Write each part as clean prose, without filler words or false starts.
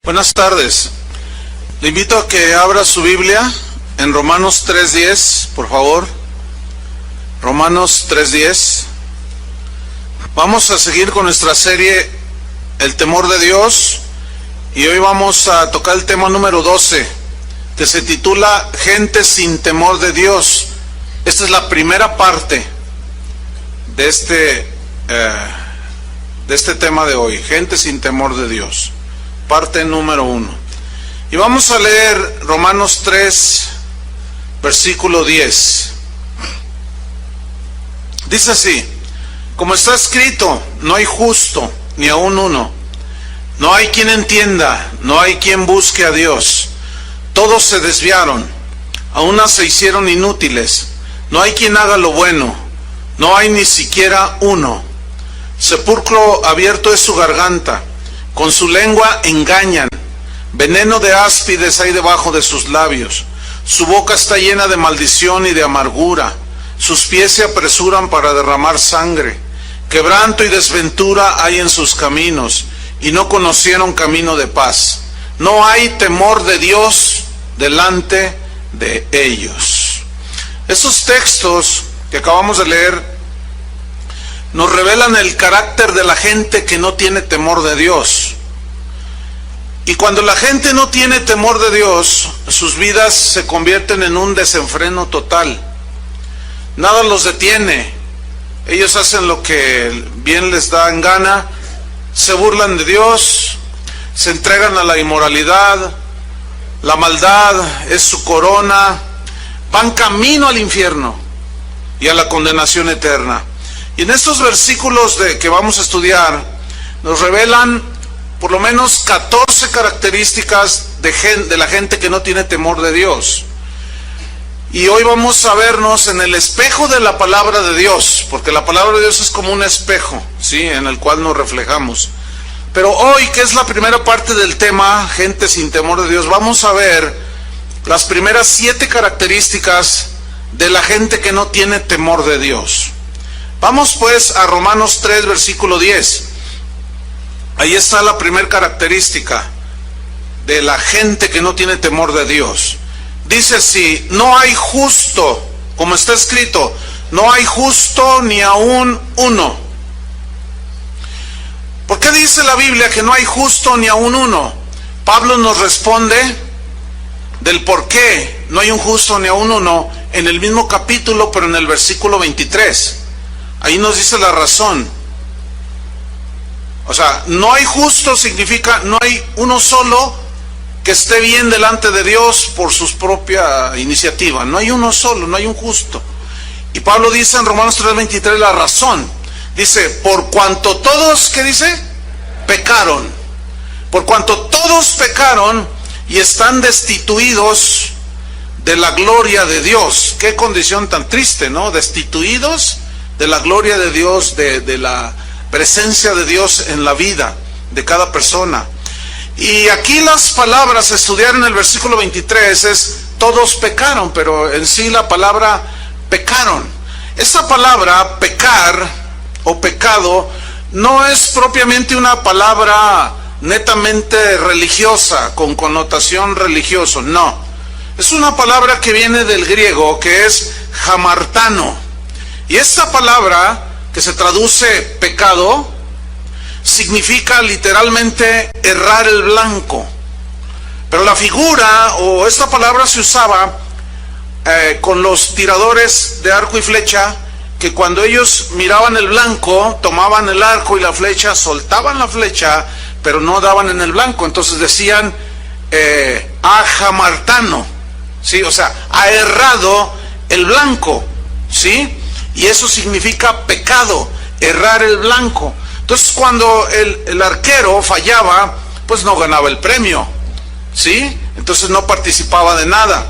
Buenas tardes. Le invito a que abra su Biblia en Romanos 3:10, por favor. Romanos 3:10. Vamos a seguir con nuestra serie El temor de Dios y hoy vamos a tocar el tema número 12, que se titula Gente sin temor de Dios. Esta es la primera parte de este tema de hoy, gente sin temor de Dios. Parte número 1. Y vamos a leer Romanos 3, versículo 10. Dice así: como está escrito, no hay justo, ni aun uno. No hay quien entienda, no hay quien busque a Dios. Todos se desviaron, a una se hicieron inútiles. No hay quien haga lo bueno, no hay ni siquiera uno. Sepulcro abierto es su garganta, con su lengua engañan, veneno de áspides hay debajo de sus labios. Su boca está llena de maldición y de amargura, sus pies se apresuran para derramar sangre. Quebranto y desventura hay en sus caminos, y no conocieron camino de paz. No hay temor de Dios delante de ellos. Esos textos que acabamos de leer nos revelan el carácter de la gente que no tiene temor de Dios. Y cuando la gente no tiene temor de Dios, sus vidas se convierten en un desenfreno total. Nada los detiene. Ellos hacen lo que bien les da en gana, se burlan de Dios, se entregan a la inmoralidad, la maldad es su corona, van camino al infierno y a la condenación eterna. Y en estos versículos que vamos a estudiar, nos revelan por lo menos 14 características de la gente que no tiene temor de Dios. Y hoy vamos a vernos en el espejo de la palabra de Dios, porque la palabra de Dios es como un espejo, ¿sí?, en el cual nos reflejamos. Pero hoy, que es la primera parte del tema, gente sin temor de Dios, vamos a ver las primeras 7 características de la gente que no tiene temor de Dios. Vamos pues a Romanos 3, versículo 10. Ahí está la primera característica de la gente que no tiene temor de Dios. Dice así: no hay justo, como está escrito, no hay justo ni aun uno. ¿Por qué dice la Biblia que no hay justo ni aun uno? Pablo nos responde del por qué no hay un justo ni aun uno en el mismo capítulo, pero en el versículo 23. Ahí nos dice la razón. O sea, no hay justo significa no hay uno solo que esté bien delante de Dios por su propia iniciativa. No hay uno solo, no hay un justo. Y Pablo dice en Romanos 3:23 la razón. Dice, por cuanto todos, ¿qué dice? Pecaron. Por cuanto todos pecaron y están destituidos de la gloria de Dios. Qué condición tan triste, ¿no? Destituidos de la gloria de Dios, de la presencia de Dios en la vida de cada persona. Y aquí las palabras a estudiar en el versículo 23 es todos pecaron, pero en sí la palabra pecaron. Esa palabra pecar o pecado no es propiamente una palabra netamente religiosa, con connotación religiosa, no. Es una palabra que viene del griego, que es hamartano. Y esta palabra, que se traduce pecado, significa literalmente errar el blanco. Pero la figura o esta palabra se usaba con los tiradores de arco y flecha, que cuando ellos miraban el blanco, tomaban el arco y la flecha, soltaban la flecha, pero no daban en el blanco. Entonces decían ajamartano, ¿sí? O sea, ha errado el blanco, ¿sí? Y eso significa pecado, errar el blanco. Entonces cuando el arquero fallaba, pues no ganaba el premio, ¿sí? Entonces no participaba de nada.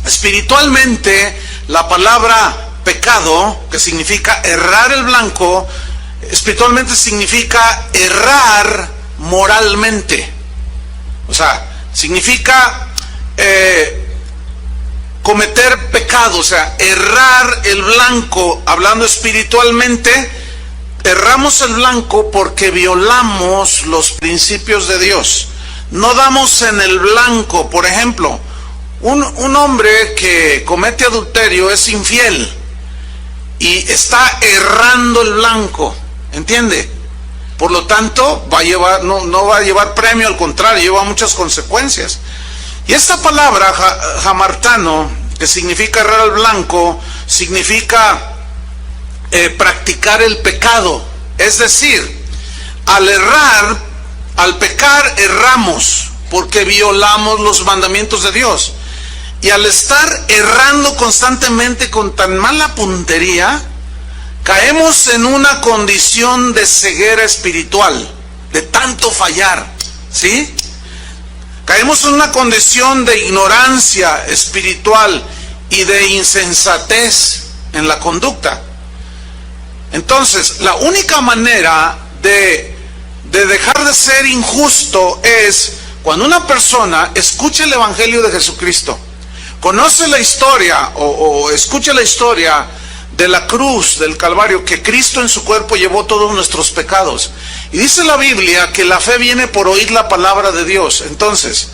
Espiritualmente, la palabra pecado, que significa errar el blanco, espiritualmente significa errar moralmente. O sea, significa cometer pecado, o sea, errar el blanco. Hablando espiritualmente, erramos el blanco porque violamos los principios de Dios. no damos en el blanco. Por ejemplo, un hombre que comete adulterio es infiel y está errando el blanco, ¿entiende? Por lo tanto, no va a llevar premio, al contrario, lleva muchas consecuencias. Y esta palabra, hamartano, que significa errar al blanco, significa practicar el pecado. Es decir, al pecar, erramos, porque violamos los mandamientos de Dios. Y al estar errando constantemente con tan mala puntería, caemos en una condición de ceguera espiritual, de tanto fallar, ¿sí? Caemos en una condición de ignorancia espiritual y de insensatez en la conducta. Entonces, la única manera de dejar de ser injusto es cuando una persona escucha el Evangelio de Jesucristo, conoce la historia o escucha la historia de la cruz, del Calvario, que Cristo en su cuerpo llevó todos nuestros pecados. Y dice la Biblia que la fe viene por oír la palabra de Dios. Entonces,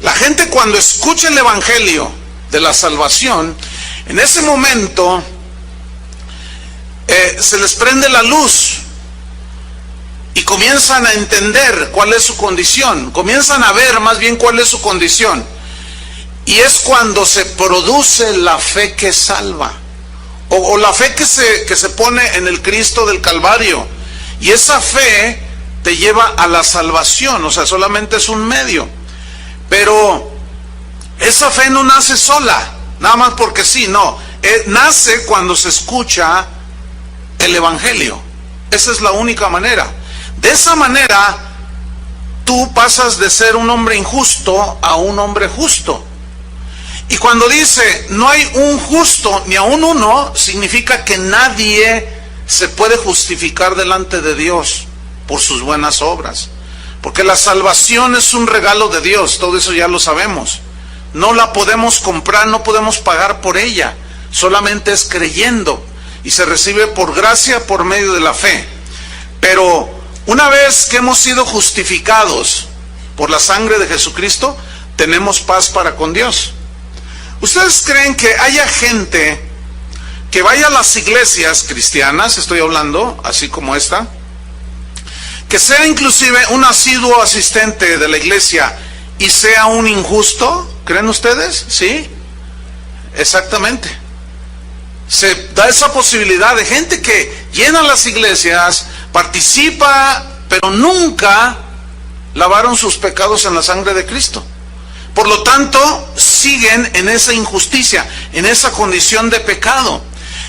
la gente cuando escucha el Evangelio de la salvación, en ese momento se les prende la luz y comienzan a entender cuál es su condición, comienzan a ver más bien cuál es su condición. Y es cuando se produce la fe que salva. O la fe que se pone en el Cristo del Calvario. Y esa fe te lleva a la salvación, o sea, solamente es un medio. Pero esa fe no nace sola, nada más porque sí, no. Nace cuando se escucha el Evangelio. Esa es la única manera. De esa manera, tú pasas de ser un hombre injusto a un hombre justo. Y cuando dice, no hay un justo ni aun uno, significa que nadie se puede justificar delante de Dios por sus buenas obras. Porque la salvación es un regalo de Dios, todo eso ya lo sabemos. No la podemos comprar, no podemos pagar por ella, solamente es creyendo. Y se recibe por gracia por medio de la fe. Pero una vez que hemos sido justificados por la sangre de Jesucristo, tenemos paz para con Dios. ¿Ustedes creen que haya gente que vaya a las iglesias cristianas, estoy hablando, así como esta, que sea inclusive un asiduo asistente de la iglesia y sea un injusto? ¿Creen ustedes? ¿Sí? Exactamente. Se da esa posibilidad de gente que llena las iglesias, participa, pero nunca lavaron sus pecados en la sangre de Cristo. Por lo tanto, siguen en esa injusticia, en esa condición de pecado.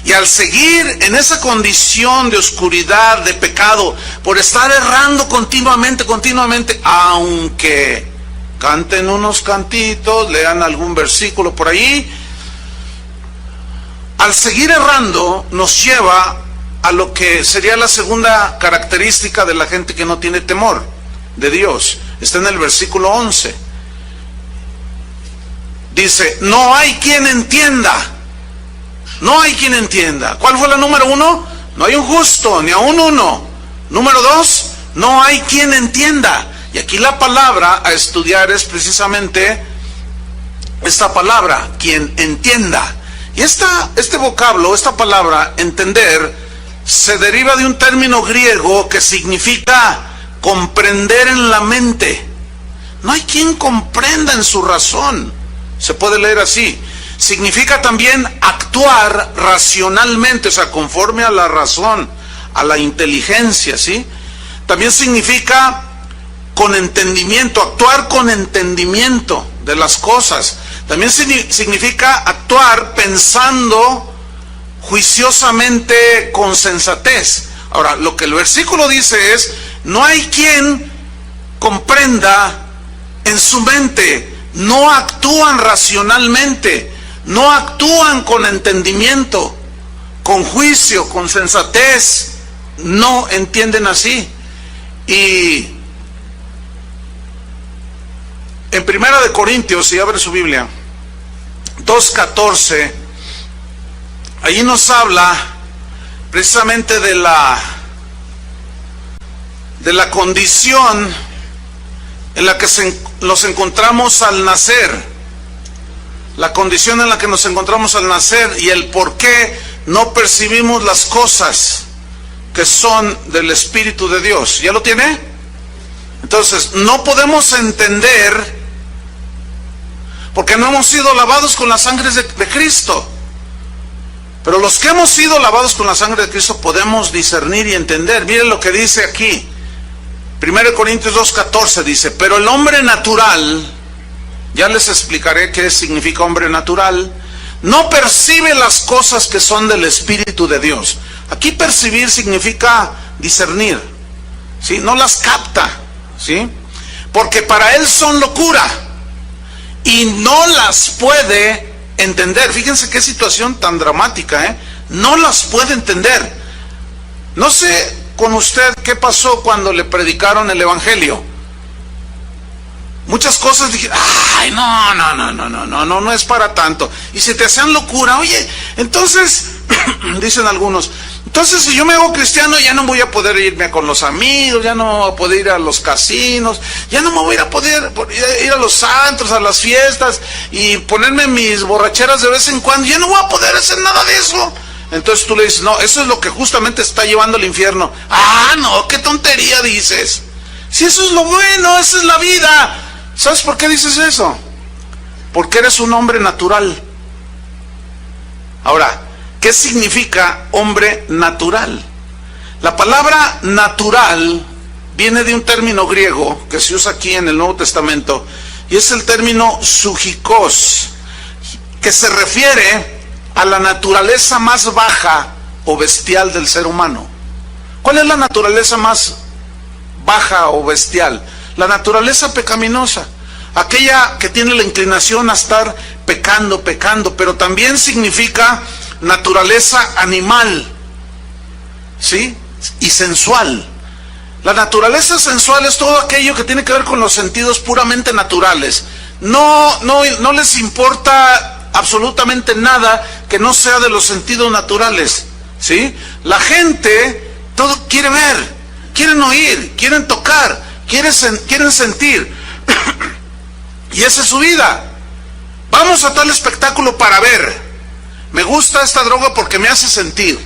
Y al seguir en esa condición de oscuridad, de pecado, por estar errando continuamente, aunque canten unos cantitos, lean algún versículo por ahí, al seguir errando nos lleva a lo que sería la segunda característica de la gente que no tiene temor de Dios. Está en el versículo 11. Dice, no hay quien entienda. No hay quien entienda. ¿Cuál fue la número 1? No hay un justo, ni aun uno. Número 2, no hay quien entienda. Y aquí la palabra a estudiar es precisamente esta palabra, quien entienda. Y este vocablo, esta palabra, entender, se deriva de un término griego que significa comprender en la mente. No hay quien comprenda en su razón. Se puede leer así. Significa también actuar racionalmente, o sea, conforme a la razón, a la inteligencia, ¿sí? También significa con entendimiento, actuar con entendimiento de las cosas. También significa actuar pensando juiciosamente con sensatez. Ahora, lo que el versículo dice es, no hay quien comprenda en su mente. No actúan racionalmente, no actúan con entendimiento, con juicio, con sensatez, no entienden así. Y en 1 Corintios, si abre su Biblia, 2:14, allí nos habla precisamente de la condición en la que se nos encontramos al nacer, la condición en la que nos encontramos al nacer y el por qué no percibimos las cosas que son del Espíritu de Dios. ¿Ya lo tiene? Entonces, no podemos entender porque no hemos sido lavados con la sangre de Cristo. Pero los que hemos sido lavados con la sangre de Cristo podemos discernir y entender. Miren lo que dice aquí. 1 Corintios 2:14 dice, pero el hombre natural, ya les explicaré qué significa hombre natural, no percibe las cosas que son del Espíritu de Dios. Aquí percibir significa discernir, ¿sí? No las capta, ¿sí? Porque para él son locura y no las puede entender. Fíjense qué situación tan dramática, ¿eh? No las puede entender. No sé con usted qué pasó cuando le predicaron el Evangelio. Muchas cosas dije, ay, no es para tanto. Y se te hacían locura. Oye, entonces, dicen algunos, entonces si yo me hago cristiano ya no voy a poder irme con los amigos, ya no voy a poder ir a los casinos, ya no me voy a poder ir a los antros, a las fiestas y ponerme mis borracheras de vez en cuando, ya no voy a poder hacer nada de eso. Entonces tú le dices, no, eso es lo que justamente está llevando al infierno. Ah, no, qué tontería dices. Si eso es lo bueno, esa es la vida. ¿Sabes por qué dices eso? Porque eres un hombre natural. Ahora, ¿qué significa hombre natural? La palabra natural viene de un término griego que se usa aquí en el Nuevo Testamento y es el término sujikos, que se refiere a la naturaleza más baja o bestial del ser humano. ¿Cuál es la naturaleza más baja o bestial? La naturaleza pecaminosa, aquella que tiene la inclinación a estar pecando, pero también significa naturaleza animal, ¿sí? Y sensual. La naturaleza sensual es todo aquello que tiene que ver con los sentidos puramente naturales. No les importa absolutamente nada que no sea de los sentidos naturales, ¿sí? La gente todo quiere ver, quieren oír, quieren tocar, quieren sentir. Y esa es su vida. Vamos a tal espectáculo para ver. Me gusta esta droga porque me hace sentir.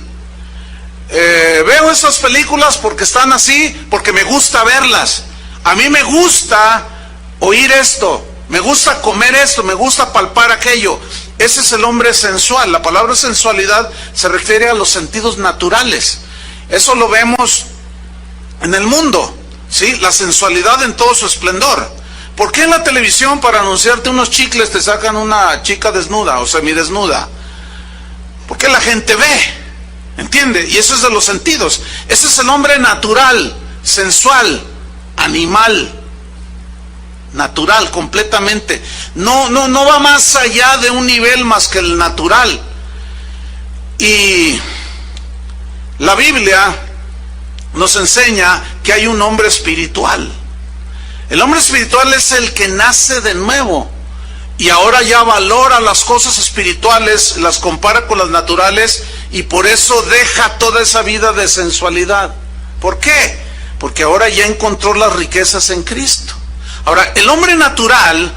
Veo estas películas porque están así, porque me gusta verlas. A mí me gusta oír esto, me gusta comer esto, me gusta palpar aquello. Ese es el hombre sensual. La palabra sensualidad se refiere a los sentidos naturales. Eso lo vemos en el mundo, ¿sí? La sensualidad en todo su esplendor. ¿Por qué en la televisión para anunciarte unos chicles te sacan una chica desnuda o semidesnuda? Porque la gente ve, ¿entiende? Y eso es de los sentidos. Ese es el hombre natural, sensual, animal, natural completamente. No va más allá de un nivel más que el natural. Y la Biblia nos enseña que hay un hombre espiritual. El hombre espiritual es el que nace de nuevo y ahora ya valora las cosas espirituales, las compara con las naturales y por eso deja toda esa vida de sensualidad. ¿Por qué? Porque ahora ya encontró las riquezas en Cristo. Ahora, el hombre natural,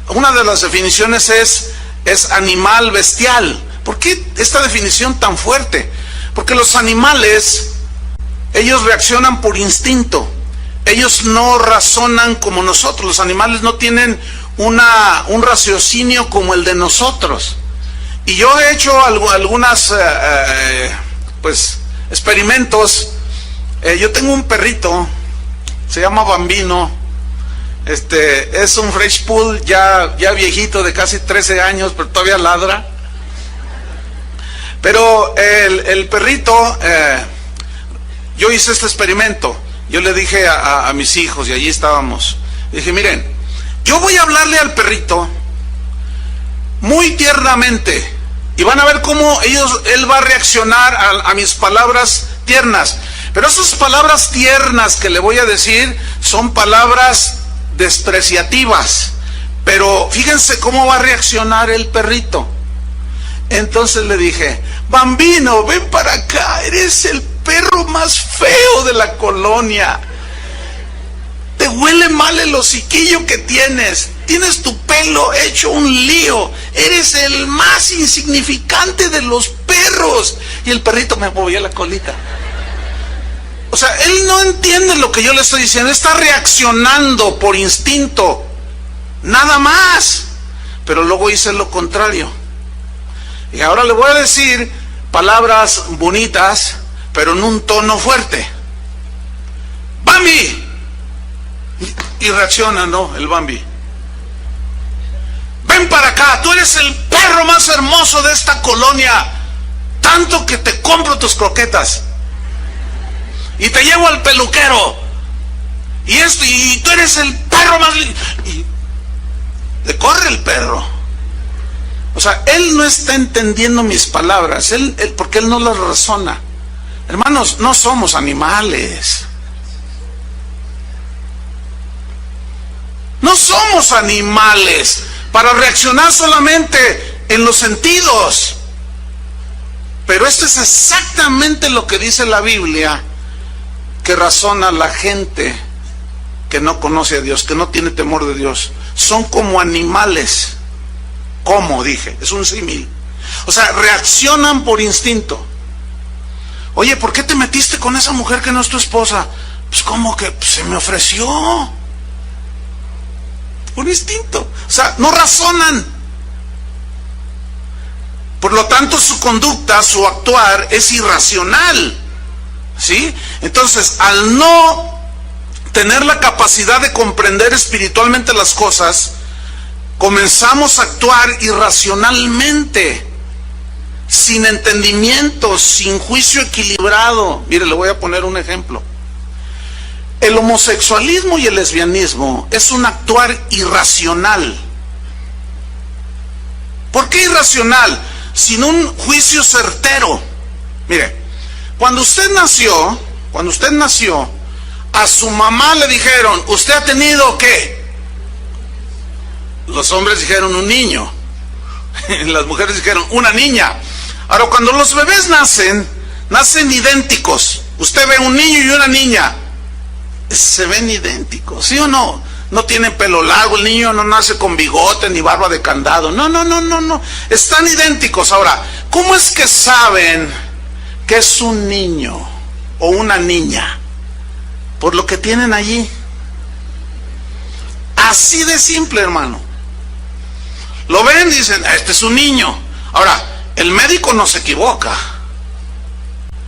una de las definiciones es animal bestial. ¿Por qué esta definición tan fuerte? Porque los animales, ellos reaccionan por instinto. Ellos no razonan como nosotros. Los animales no tienen un raciocinio como el de nosotros. Y yo he hecho algunas experimentos. Yo tengo un perrito, se llama Bambino. Es un Fresh Poodle ya viejito, de casi 13 años, pero todavía ladra. Pero el perrito, yo hice este experimento. Yo le dije a mis hijos, y allí estábamos, dije, miren, yo voy a hablarle al perrito muy tiernamente, y van a ver cómo él va a reaccionar a mis palabras tiernas. Pero esas palabras tiernas que le voy a decir son palabras despreciativas. Pero fíjense cómo va a reaccionar el perrito. Entonces le dije, Bambino, ven para acá, eres el perro más feo de la colonia. ¿Te huele mal el hociquillo que tienes. Tienes tu pelo hecho un lío. Eres el más insignificante de los perros. Y el perrito me movía la colita. O sea, él no entiende lo que yo le estoy diciendo. Está reaccionando por instinto. Nada más. Pero luego hice lo contrario. Y ahora le voy a decir palabras bonitas, pero en un tono fuerte. ¡Bambi! Y reacciona, ¿no? El Bambi. Ven para acá, tú eres el perro más hermoso de esta colonia. Tanto que te compro tus croquetas. Y te llevo al peluquero. Y tú eres el perro más... Y le corre el perro. O sea, él no está entendiendo mis palabras, porque él no las razona. Hermanos, no somos animales. No somos animales para reaccionar solamente en los sentidos. Pero esto es exactamente lo que dice la Biblia, que razona la gente que no conoce a Dios, que no tiene temor de Dios. Son como animales. ¿Cómo? Dije, es un símil. O sea, reaccionan por instinto. Oye, ¿por qué te metiste con esa mujer que no es tu esposa? Pues como que se me ofreció. Por instinto. O sea, no razonan. Por lo tanto, su conducta, su actuar es irracional. ¿Sí? Entonces, al no tener la capacidad de comprender espiritualmente las cosas, comenzamos a actuar irracionalmente, sin entendimiento, sin juicio equilibrado. Mire, le voy a poner un ejemplo. El homosexualismo y el lesbianismo es un actuar irracional. ¿Por qué irracional? Sin un juicio certero. Mire, cuando usted nació, a su mamá le dijeron, ¿usted ha tenido qué? Los hombres dijeron un niño. Las mujeres dijeron una niña. Ahora, cuando los bebés nacen idénticos. Usted ve un niño y una niña. Se ven idénticos, ¿sí o no? No tienen pelo largo, el niño no nace con bigote ni barba de candado. No. Están idénticos. Ahora, ¿cómo es que saben que es un niño o una niña? Por lo que tienen allí. Así de simple, hermano. Lo ven, dicen, este es un niño. Ahora, el médico no se equivoca.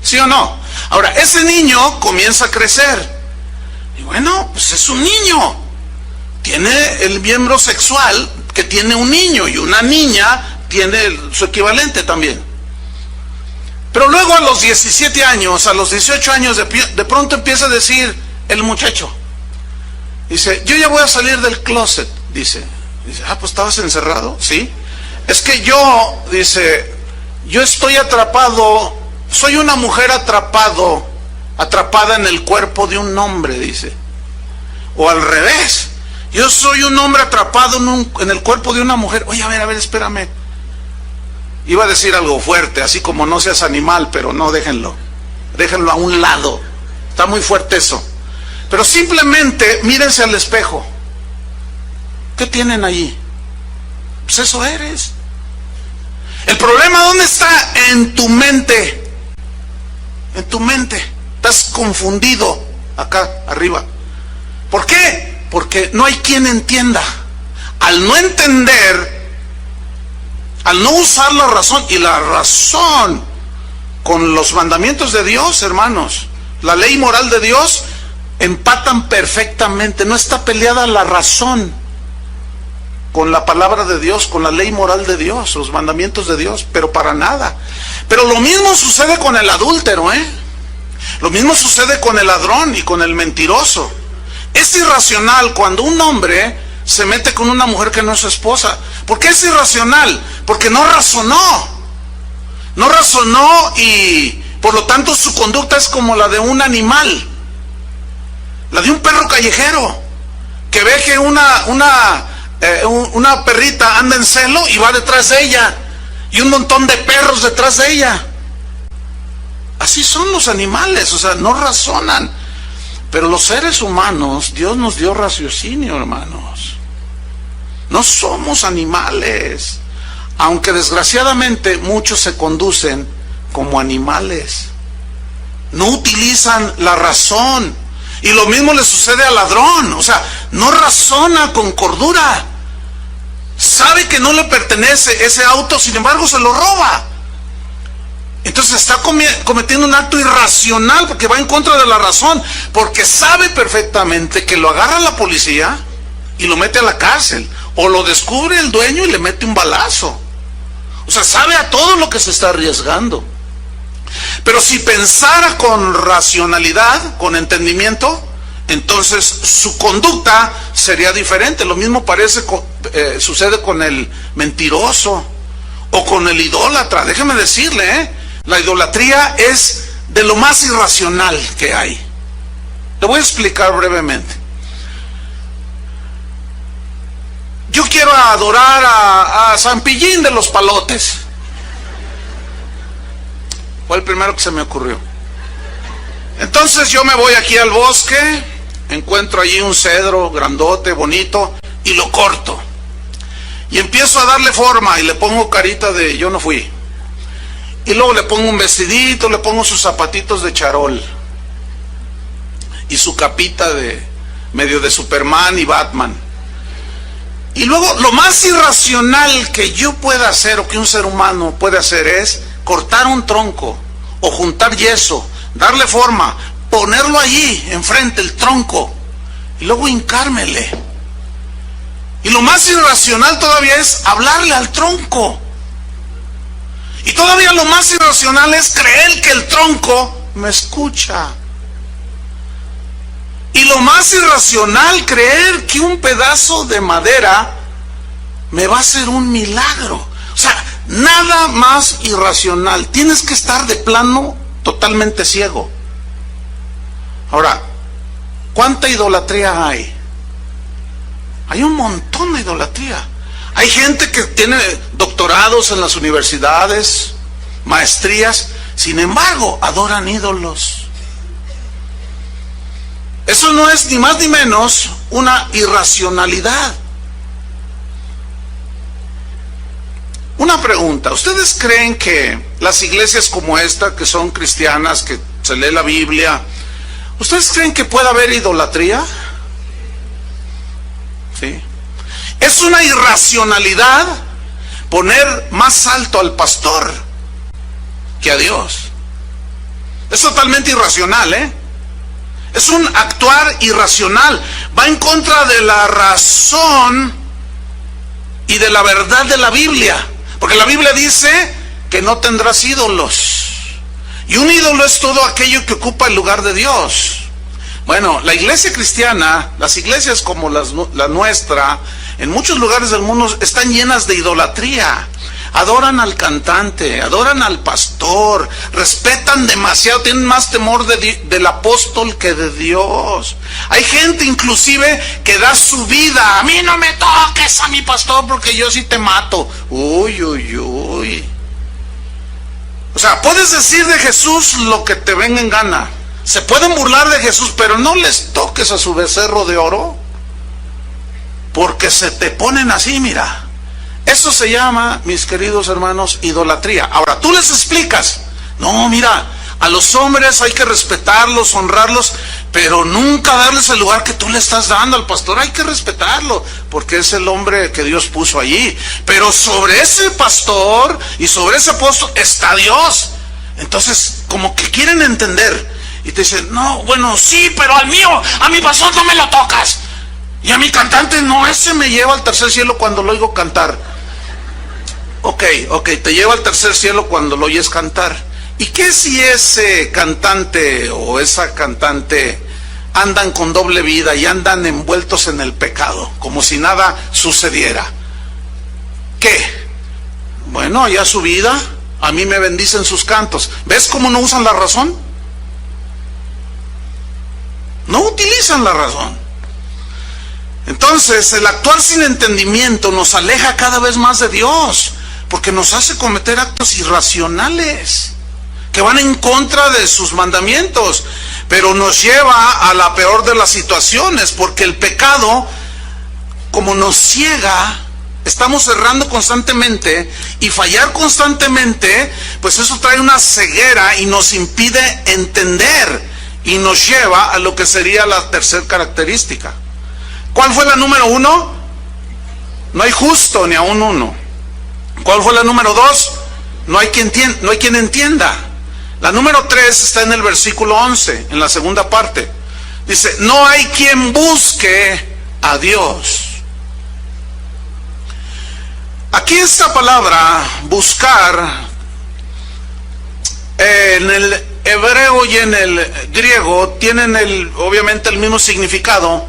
¿Sí o no? Ahora, ese niño comienza a crecer. Y bueno, pues es un niño. Tiene el miembro sexual que tiene un niño, y una niña tiene su equivalente también. Pero luego a los 17 años, a los 18 años, de pronto empieza a decir el muchacho. Dice, yo ya voy a salir del closet, dice, pues estabas encerrado, ¿sí? Es que yo estoy atrapado, soy una mujer atrapada en el cuerpo de un hombre, dice. O al revés, yo soy un hombre atrapado en el cuerpo de una mujer. Oye, a ver, espérame. Iba a decir algo fuerte, así como no seas animal, pero no, déjenlo a un lado. Está muy fuerte eso. Pero simplemente mírense al espejo. ¿Qué tienen allí? Pues eso eres. El problema, ¿dónde está? En tu mente. En tu mente. Estás confundido acá arriba. ¿Por qué? Porque no hay quien entienda. Al no entender, al no usar la razón, y la razón con los mandamientos de Dios, hermanos, la ley moral de Dios, empatan perfectamente. No está peleada la razón con la palabra de Dios, con la ley moral de Dios, los mandamientos de Dios, pero para nada. Pero lo mismo sucede con el adúltero, Lo mismo sucede con el ladrón y con el mentiroso. Es irracional cuando un hombre se mete con una mujer que no es su esposa. ¿Por qué es irracional? Porque no razonó. No razonó, y por lo tanto su conducta es como la de un animal. La de un perro callejero que ve que una perrita anda en celo y va detrás de ella, y un montón de perros detrás de ella. Así son los animales, o sea, no razonan. Pero los seres humanos, Dios nos dio raciocinio, hermanos. No somos animales, aunque desgraciadamente muchos se conducen como animales. No utilizan la razón. Y lo mismo le sucede al ladrón. O sea, no razona con cordura. Sabe que no le pertenece ese auto, sin embargo se lo roba. Entonces está cometiendo un acto irracional porque va en contra de la razón. Porque sabe perfectamente que lo agarra la policía y lo mete a la cárcel. O lo descubre el dueño y le mete un balazo. O sea, sabe a todo lo que se está arriesgando. Pero si pensara con racionalidad, con entendimiento, entonces su conducta sería diferente. Lo mismo sucede con el mentiroso o con el idólatra. Déjeme decirle, la idolatría es de lo más irracional que hay. Le voy a explicar brevemente. Yo quiero adorar a San Pillín de los Palotes. Fue el primero que se me ocurrió. Entonces yo me voy aquí al bosque, encuentro allí un cedro grandote, bonito, y lo corto. Y empiezo a darle forma y le pongo carita de yo no fui. Y luego le pongo un vestidito, le pongo sus zapatitos de charol. Y su capita de medio de Superman y Batman. Y luego lo más irracional que yo pueda hacer o que un ser humano puede hacer es cortar un tronco o juntar yeso, darle forma, ponerlo allí enfrente el tronco y luego hincármele. Y lo más irracional todavía es hablarle al tronco. Y todavía lo más irracional es creer que el tronco me escucha. Y lo más irracional, creer que un pedazo de madera me va a hacer un milagro. O sea, nada más irracional. Tienes que estar de plano totalmente ciego. Ahora, ¿cuánta idolatría hay? Hay un montón de idolatría. Hay gente que tiene doctorados en las universidades, maestrías, sin embargo, adoran ídolos. Eso no es ni más ni menos una irracionalidad. Una pregunta, ¿ustedes creen que las iglesias como esta, que son cristianas, que se lee la Biblia, ¿ustedes creen que puede haber idolatría? ¿Sí? Es una irracionalidad poner más alto al pastor que a Dios. Es totalmente irracional, Es un actuar irracional. Va en contra de la razón y de la verdad de la Biblia. Porque la Biblia dice que no tendrás ídolos. Y un ídolo es todo aquello que ocupa el lugar de Dios. Bueno, la iglesia cristiana, las iglesias como la nuestra, en muchos lugares del mundo están llenas de idolatría. Adoran al cantante, adoran al pastor, respetan demasiado, tienen más temor del apóstol que de Dios. Hay gente inclusive que da su vida. A mí no me toques a mi pastor porque yo sí te mato. Uy, uy, uy. O sea, puedes decir de Jesús lo que te venga en gana. Se pueden burlar de Jesús, pero no les toques a su becerro de oro, porque se te ponen así, mira. Eso se llama, mis queridos hermanos, idolatría. Ahora, tú les explicas, no, mira, a los hombres hay que respetarlos, honrarlos, pero nunca darles el lugar que tú le estás dando al pastor. Hay que respetarlo, porque es el hombre que Dios puso allí. Pero sobre ese pastor y sobre ese apóstol está Dios. Entonces, como que quieren entender, y te dicen, no, bueno, sí, pero a mi pastor no me lo tocas. Y a mi cantante, no, ese me lleva al tercer cielo cuando lo oigo cantar. Ok, te lleva al tercer cielo cuando lo oyes cantar. ¿Y qué si ese cantante o esa cantante andan con doble vida y andan envueltos en el pecado, como si nada sucediera? ¿Qué? Bueno, allá su vida, a mí me bendicen sus cantos. ¿Ves cómo no usan la razón? No utilizan la razón. Entonces, el actuar sin entendimiento nos aleja cada vez más de Dios, porque nos hace cometer actos irracionales que van en contra de sus mandamientos. pero nos lleva a la peor de las situaciones, porque el pecado, como nos ciega, estamos errando constantemente y fallar constantemente, pues eso trae una ceguera y nos impide entender y nos lleva a lo que sería la tercera característica. ¿Cuál fue la número 1? No hay justo ni aún uno. ¿Cuál fue la número 2? No hay quien entienda. La número 3 está en el versículo 11, en la segunda parte. Dice, no hay quien busque a Dios. Aquí esta palabra, buscar, en el hebreo y en el griego tienen obviamente el mismo significado,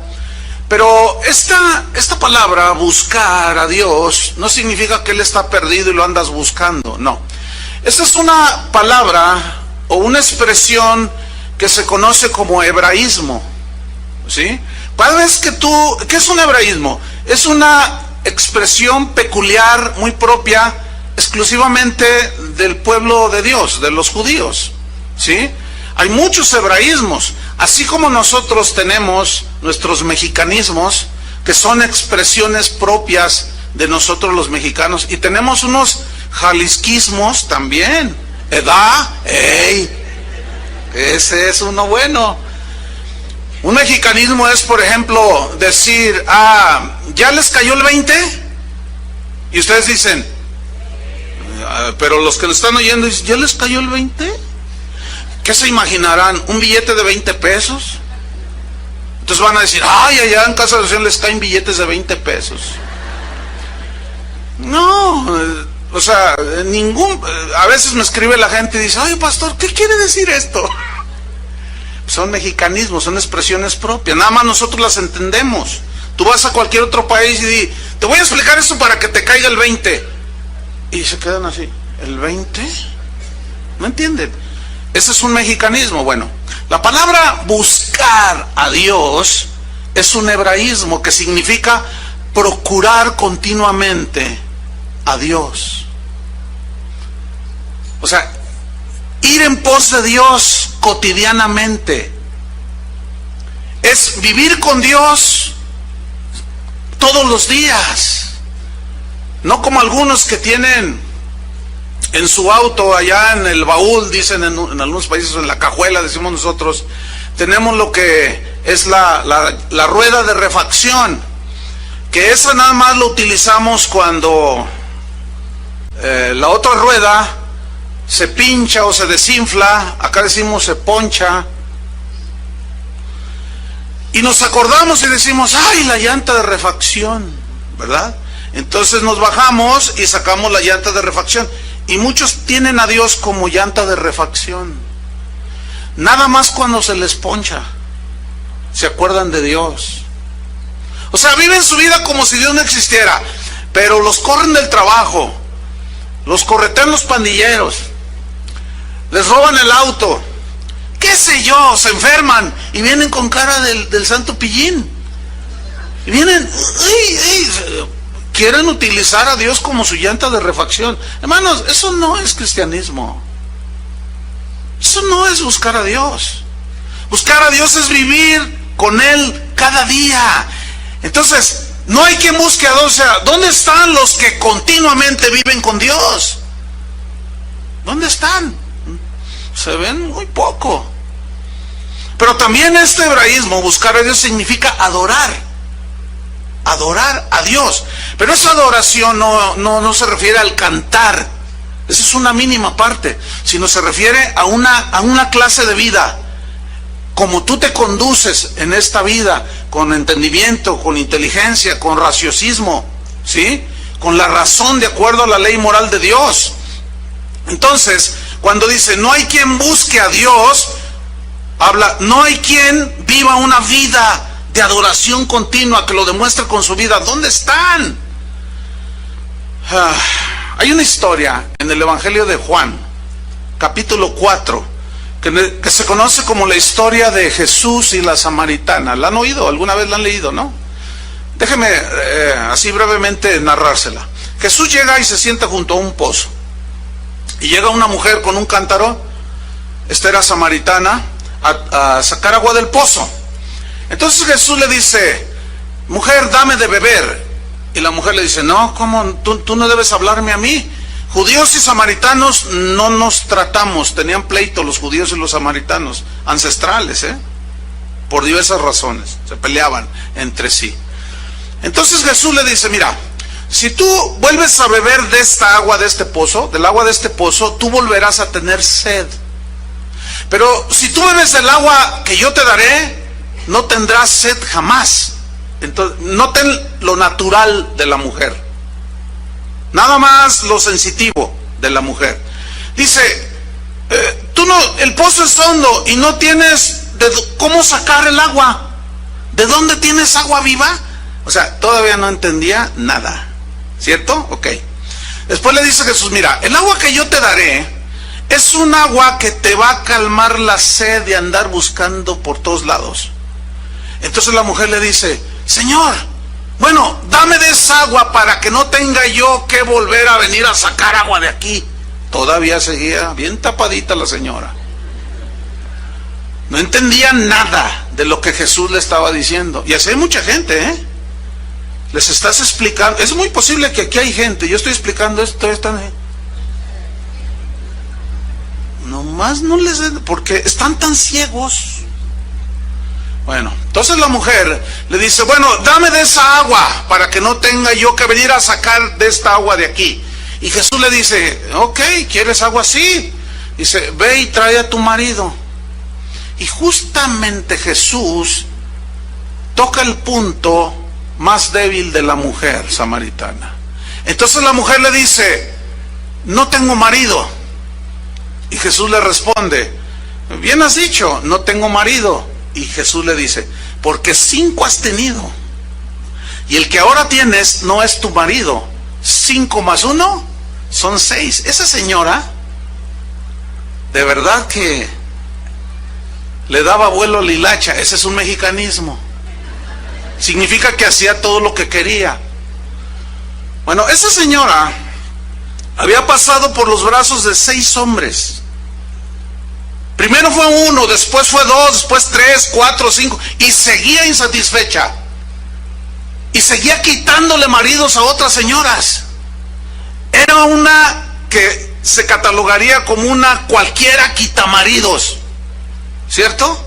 pero esta palabra, buscar a Dios, no significa que Él está perdido y lo andas buscando, no. Esta es una palabra o una expresión que se conoce como hebraísmo, ¿sí? Cada vez que ¿qué es un hebraísmo? Es una expresión peculiar, muy propia, exclusivamente del pueblo de Dios, de los judíos, ¿sí? Hay muchos hebraísmos, así como nosotros tenemos nuestros mexicanismos, que son expresiones propias de nosotros los mexicanos, y tenemos unos jalisquismos también. Ese es uno bueno. Un mexicanismo es, por ejemplo, decir, ¿ya les cayó el 20? Y ustedes dicen, pero los que lo están oyendo dicen, ¿ya les cayó el 20? ¿Qué se imaginarán? ¿Un billete de 20 pesos? Entonces van a decir, allá en casa de oración les caen billetes de 20 pesos. No, o sea, a veces me escribe la gente y dice, ay pastor, ¿qué quiere decir esto? Son mexicanismos, son expresiones propias, nada más nosotros las entendemos. Tú vas a cualquier otro país y di, te voy a explicar esto para que te caiga el 20. Y se quedan así, ¿el 20? ¿No entienden? Ese es un mexicanismo. Bueno, la palabra buscar a Dios es un hebraísmo que significa procurar continuamente a Dios. O sea, ir en pos de Dios cotidianamente. Es vivir con Dios todos los días. No como algunos que tienen en su auto, allá en el baúl, dicen en algunos países, en la cajuela, decimos nosotros, tenemos lo que es la rueda de refacción, que esa nada más lo utilizamos cuando la otra rueda se pincha o se desinfla, acá decimos se poncha, y nos acordamos y decimos, ¡ay, la llanta de refacción! ¿Verdad? Entonces nos bajamos y sacamos la llanta de refacción. Y muchos tienen a Dios como llanta de refacción. Nada más cuando se les poncha se acuerdan de Dios. O sea, viven su vida como si Dios no existiera, pero los corren del trabajo, los corretean los pandilleros, les roban el auto, qué sé yo, se enferman y vienen con cara del santo pillín. Y vienen, quieren utilizar a Dios como su llanta de refacción. Hermanos, eso no es cristianismo. Eso no es buscar a Dios. Buscar a Dios es vivir con Él cada día. Entonces, no hay quien busque a Dios. O sea, ¿dónde están los que continuamente viven con Dios? ¿Dónde están? Se ven muy poco. Pero también este hebraísmo, buscar a Dios, significa adorar. Adorar a Dios. Pero esa adoración no se refiere al cantar. Esa es una mínima parte. Sino se refiere a una clase de vida. Como tú te conduces en esta vida, con entendimiento, con inteligencia, con raciocismo, ¿sí? Con la razón de acuerdo a la ley moral de Dios. Entonces, cuando dice, no hay quien busque a Dios, habla, no hay quien viva una vida de adoración continua, que lo demuestre con su vida. ¿Dónde están? Hay una historia en el Evangelio de Juan, capítulo 4, que se conoce como la historia de Jesús y la samaritana. ¿La han oído? ¿Alguna vez la han leído, no? Déjeme así brevemente narrársela. Jesús llega y se sienta junto a un pozo. Y llega una mujer con un cántaro. Esta era samaritana. a sacar agua del pozo. Entonces Jesús le dice, mujer, dame de beber. Y la mujer le dice, no, ¿cómo? Tú no debes hablarme a mí. Judíos y samaritanos no nos tratamos. Tenían pleito los judíos y los samaritanos, ancestrales, por diversas razones. Se peleaban entre sí. Entonces Jesús le dice, mira, si tú vuelves a beber de esta agua de este pozo, del agua de este pozo, tú volverás a tener sed. Pero si tú bebes del agua que yo te daré, no tendrás sed jamás. Entonces, noten lo natural de la mujer. Nada más lo sensitivo de la mujer. Dice, el pozo es hondo y no tienes cómo sacar el agua. ¿De dónde tienes agua viva? O sea, todavía no entendía nada. ¿Cierto? Ok. Después le dice Jesús, mira, el agua que yo te daré es un agua que te va a calmar la sed de andar buscando por todos lados. Entonces la mujer le dice, Señor, bueno, dame de esa agua para que no tenga yo que volver a venir a sacar agua de aquí. Todavía seguía bien tapadita la señora. No entendía nada de lo que Jesús le estaba diciendo. Y así hay mucha gente, les estás explicando. Es muy posible que aquí hay gente, yo estoy explicando esto, nomás no les, porque están tan ciegos. Bueno, entonces la mujer le dice, bueno, dame de esa agua para que no tenga yo que venir a sacar de esta agua de aquí. Y Jesús le dice, ok, ¿quieres agua? Sí. Dice, ve y trae a tu marido. Y justamente Jesús toca el punto más débil de la mujer samaritana. Entonces la mujer le dice, no tengo marido. Y Jesús le responde, bien has dicho, no tengo marido. Y Jesús le dice, porque 5 has tenido, y el que ahora tienes no es tu marido. 5 más 1 son 6. Esa señora, de verdad que le daba vuelo a la hilacha. Ese es un mexicanismo. Significa que hacía todo lo que quería. Bueno, esa señora había pasado por los brazos de 6 hombres. Primero fue 1, después fue 2, después 3, 4, 5, y seguía insatisfecha. Y seguía quitándole maridos a otras señoras. Era una que se catalogaría como una cualquiera quitamaridos, ¿cierto?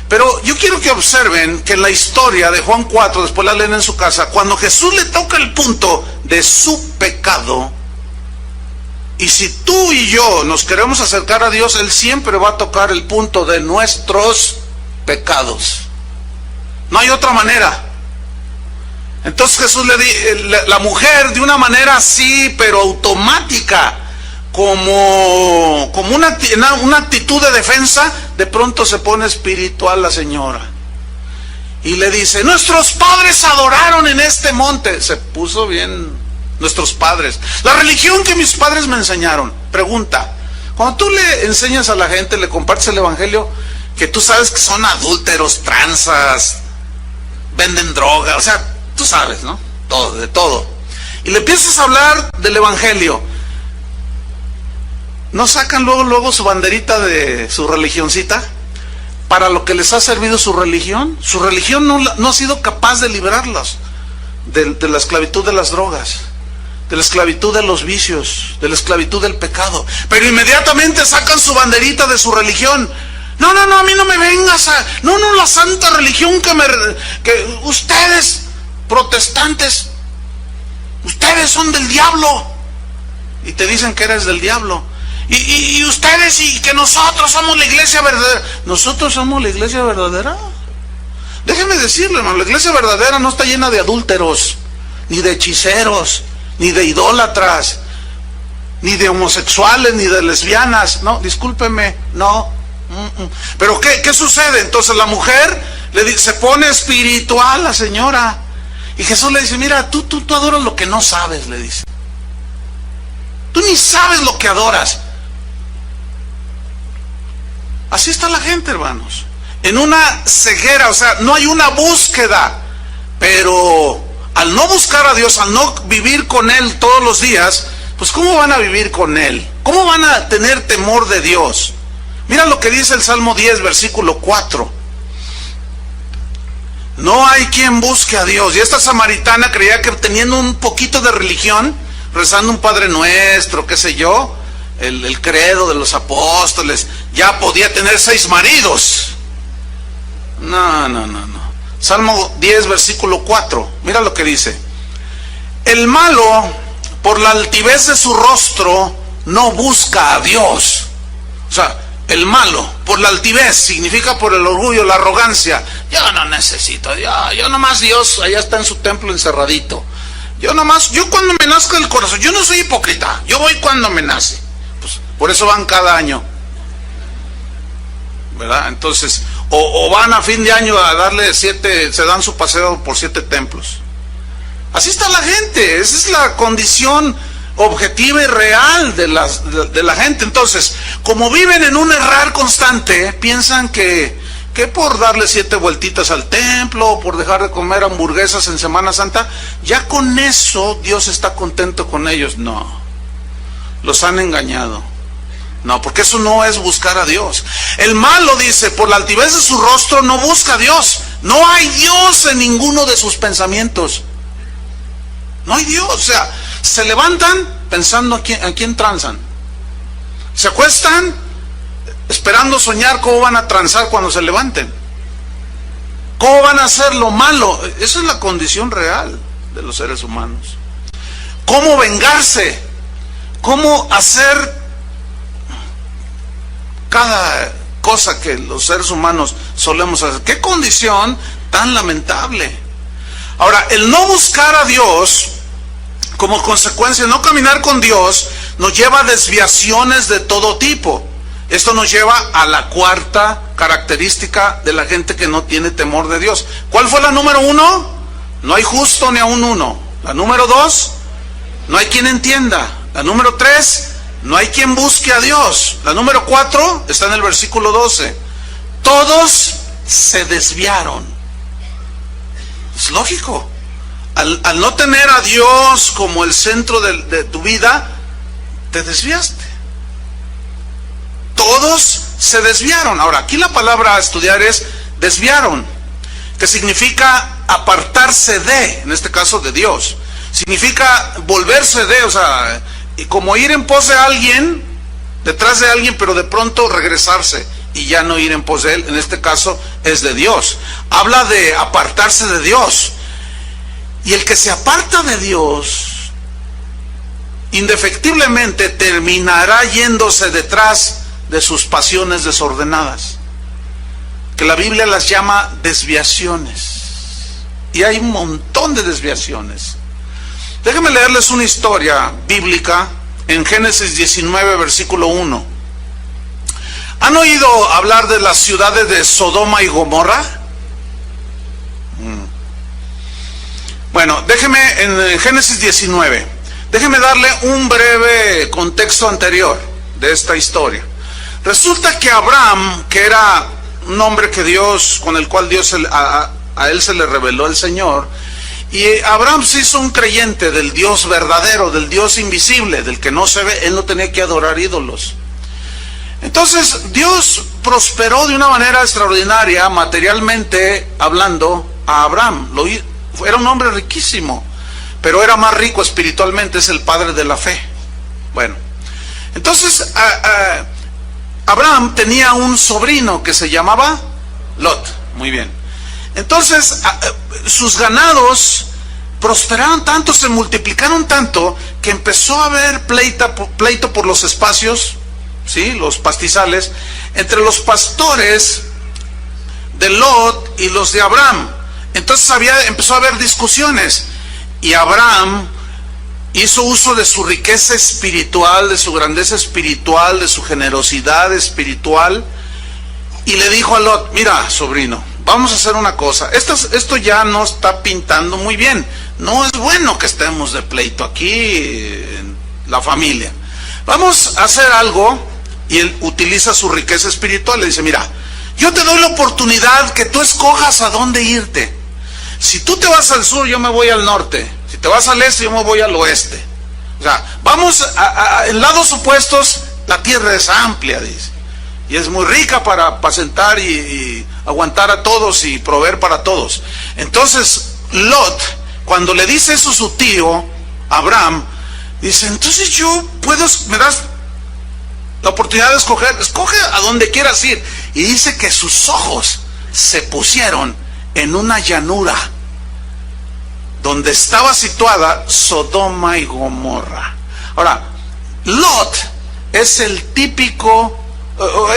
Pero yo quiero que observen que en la historia de Juan 4, después la leen en su casa, cuando Jesús le toca el punto de su pecado, y si tú y yo nos queremos acercar a Dios, Él siempre va a tocar el punto de nuestros pecados. No hay otra manera. Entonces Jesús la mujer, de una manera así, pero automática, como una actitud de defensa, de pronto se pone espiritual la señora. Y le dice, nuestros padres adoraron en este monte. Se puso bien. Nuestros padres, la religión que mis padres me enseñaron. Pregunta, cuando tú le enseñas a la gente, le compartes el evangelio, que tú sabes que son adúlteros, tranzas, venden droga, o sea, tú sabes, ¿no? Todo, de todo. Y le empiezas a hablar del evangelio, ¿no sacan luego su banderita de su religioncita? Para lo que les ha servido su religión. Su religión no ha sido capaz de librarlos de la esclavitud de las drogas, de la esclavitud de los vicios, de la esclavitud del pecado. Pero inmediatamente sacan su banderita de su religión. No, a mí no me vengas a... No, la santa religión que ustedes, protestantes, ustedes son del diablo. Y te dicen que eres del diablo. Y ustedes, y que nosotros somos la iglesia verdadera. ¿Nosotros somos la iglesia verdadera? Déjeme decirle, hermano, la iglesia verdadera no está llena de adúlteros, ni de hechiceros, ni de idólatras, ni de homosexuales, ni de lesbianas. No, discúlpeme, no. Pero ¿qué sucede? Entonces la mujer se pone espiritual, la señora. Y Jesús le dice, mira, tú adoras lo que no sabes, le dice. Tú ni sabes lo que adoras. Así está la gente, hermanos. En una ceguera, o sea, no hay una búsqueda. Pero al no buscar a Dios, al no vivir con Él todos los días, pues ¿cómo van a vivir con Él? ¿Cómo van a tener temor de Dios? Mira lo que dice el Salmo 10, versículo 4. No hay quien busque a Dios. Y esta samaritana creía que teniendo un poquito de religión, rezando un Padre Nuestro, qué sé yo, el credo de los apóstoles, ya podía tener 6 maridos. No. Salmo 10, versículo 4. Mira lo que dice. El malo, por la altivez de su rostro, no busca a Dios. O sea, el malo, por la altivez, significa por el orgullo, la arrogancia. Yo no necesito, yo nomás Dios, allá está en su templo encerradito. Yo cuando me nazca el corazón, yo no soy hipócrita, yo voy cuando me nace. Pues por eso van cada año, ¿verdad? Entonces, o van a fin de año a darle 7, se dan su paseo por 7 templos. Así está la gente, esa es la condición objetiva y real de la gente. Entonces, como viven en un errar constante, piensan que por darle 7 vueltitas al templo, o por dejar de comer hamburguesas en Semana Santa, ya con eso Dios está contento con ellos. No, los han engañado. No, porque eso no es buscar a Dios. El malo, dice, por la altivez de su rostro no busca a Dios. No hay Dios en ninguno de sus pensamientos. No hay Dios. O sea, se levantan pensando a quién transan. Se acuestan esperando soñar cómo van a transar cuando se levanten. ¿Cómo van a hacer lo malo? Esa es la condición real de los seres humanos. ¿Cómo vengarse? ¿Cómo hacer cada cosa que los seres humanos solemos hacer? ¿Qué condición tan lamentable? Ahora, el no buscar a Dios, como consecuencia, no caminar con Dios, nos lleva a desviaciones de todo tipo. Esto nos lleva a la cuarta característica de la gente que no tiene temor de Dios. ¿Cuál fue la número 1? No hay justo ni aun uno. La número 2, no hay quien entienda. La número 3, no hay quien busque a Dios. La número 4 está en el versículo 12. Todos se desviaron. Es lógico. Al no tener a Dios como el centro de tu vida, te desviaste. Todos se desviaron. Ahora, aquí la palabra a estudiar es desviaron, que significa apartarse de, en este caso de Dios. Significa volverse de, o sea, como ir en pos de alguien, detrás de alguien, pero de pronto regresarse y ya no ir en pos de él. En este caso es de Dios. Habla de apartarse de Dios. Y el que se aparta de Dios, indefectiblemente terminará yéndose detrás de sus pasiones desordenadas, que la Biblia las llama desviaciones. Y hay un montón de desviaciones. Déjenme leerles una historia bíblica en Génesis 19, versículo 1. ¿Han oído hablar de las ciudades de Sodoma y Gomorra? Bueno, déjeme, en Génesis 19, déjeme darle un breve contexto anterior de esta historia. Resulta que Abraham, que era un hombre que Dios, con el cual Dios a él se le reveló el Señor, y Abraham se hizo un creyente del Dios verdadero, del Dios invisible, del que no se ve. Él no tenía que adorar ídolos. Entonces Dios prosperó de una manera extraordinaria, materialmente hablando, a Abraham. Era un hombre riquísimo, pero era más rico espiritualmente, es el padre de la fe. Bueno, entonces Abraham tenía un sobrino que se llamaba Lot. Muy bien. Entonces sus ganados prosperaron tanto, se multiplicaron tanto, que empezó a haber pleito por los espacios, ¿sí? Los pastizales, entre los pastores de Lot y los de Abraham. Entonces empezó a haber discusiones, y Abraham hizo uso de su riqueza espiritual, de su grandeza espiritual, de su generosidad espiritual, y le dijo a Lot: mira, sobrino, vamos a hacer una cosa, esto ya no está pintando muy bien, no es bueno que estemos de pleito aquí en la familia, vamos a hacer algo. Y él utiliza su riqueza espiritual, le dice: mira, yo te doy la oportunidad que tú escojas a dónde irte. Si tú te vas al sur, yo me voy al norte. Si te vas al este, yo me voy al oeste. O sea, vamos en lados opuestos, la tierra es amplia, dice. y es muy rica para apacentar y aguantar a todos y proveer para todos. Entonces Lot, cuando le dice eso a su tío Abraham, dice, entonces me das la oportunidad de escoge a donde quieras ir. Y dice que sus ojos se pusieron en una llanura donde estaba situada Sodoma y Gomorra. Ahora, Lot es el típico,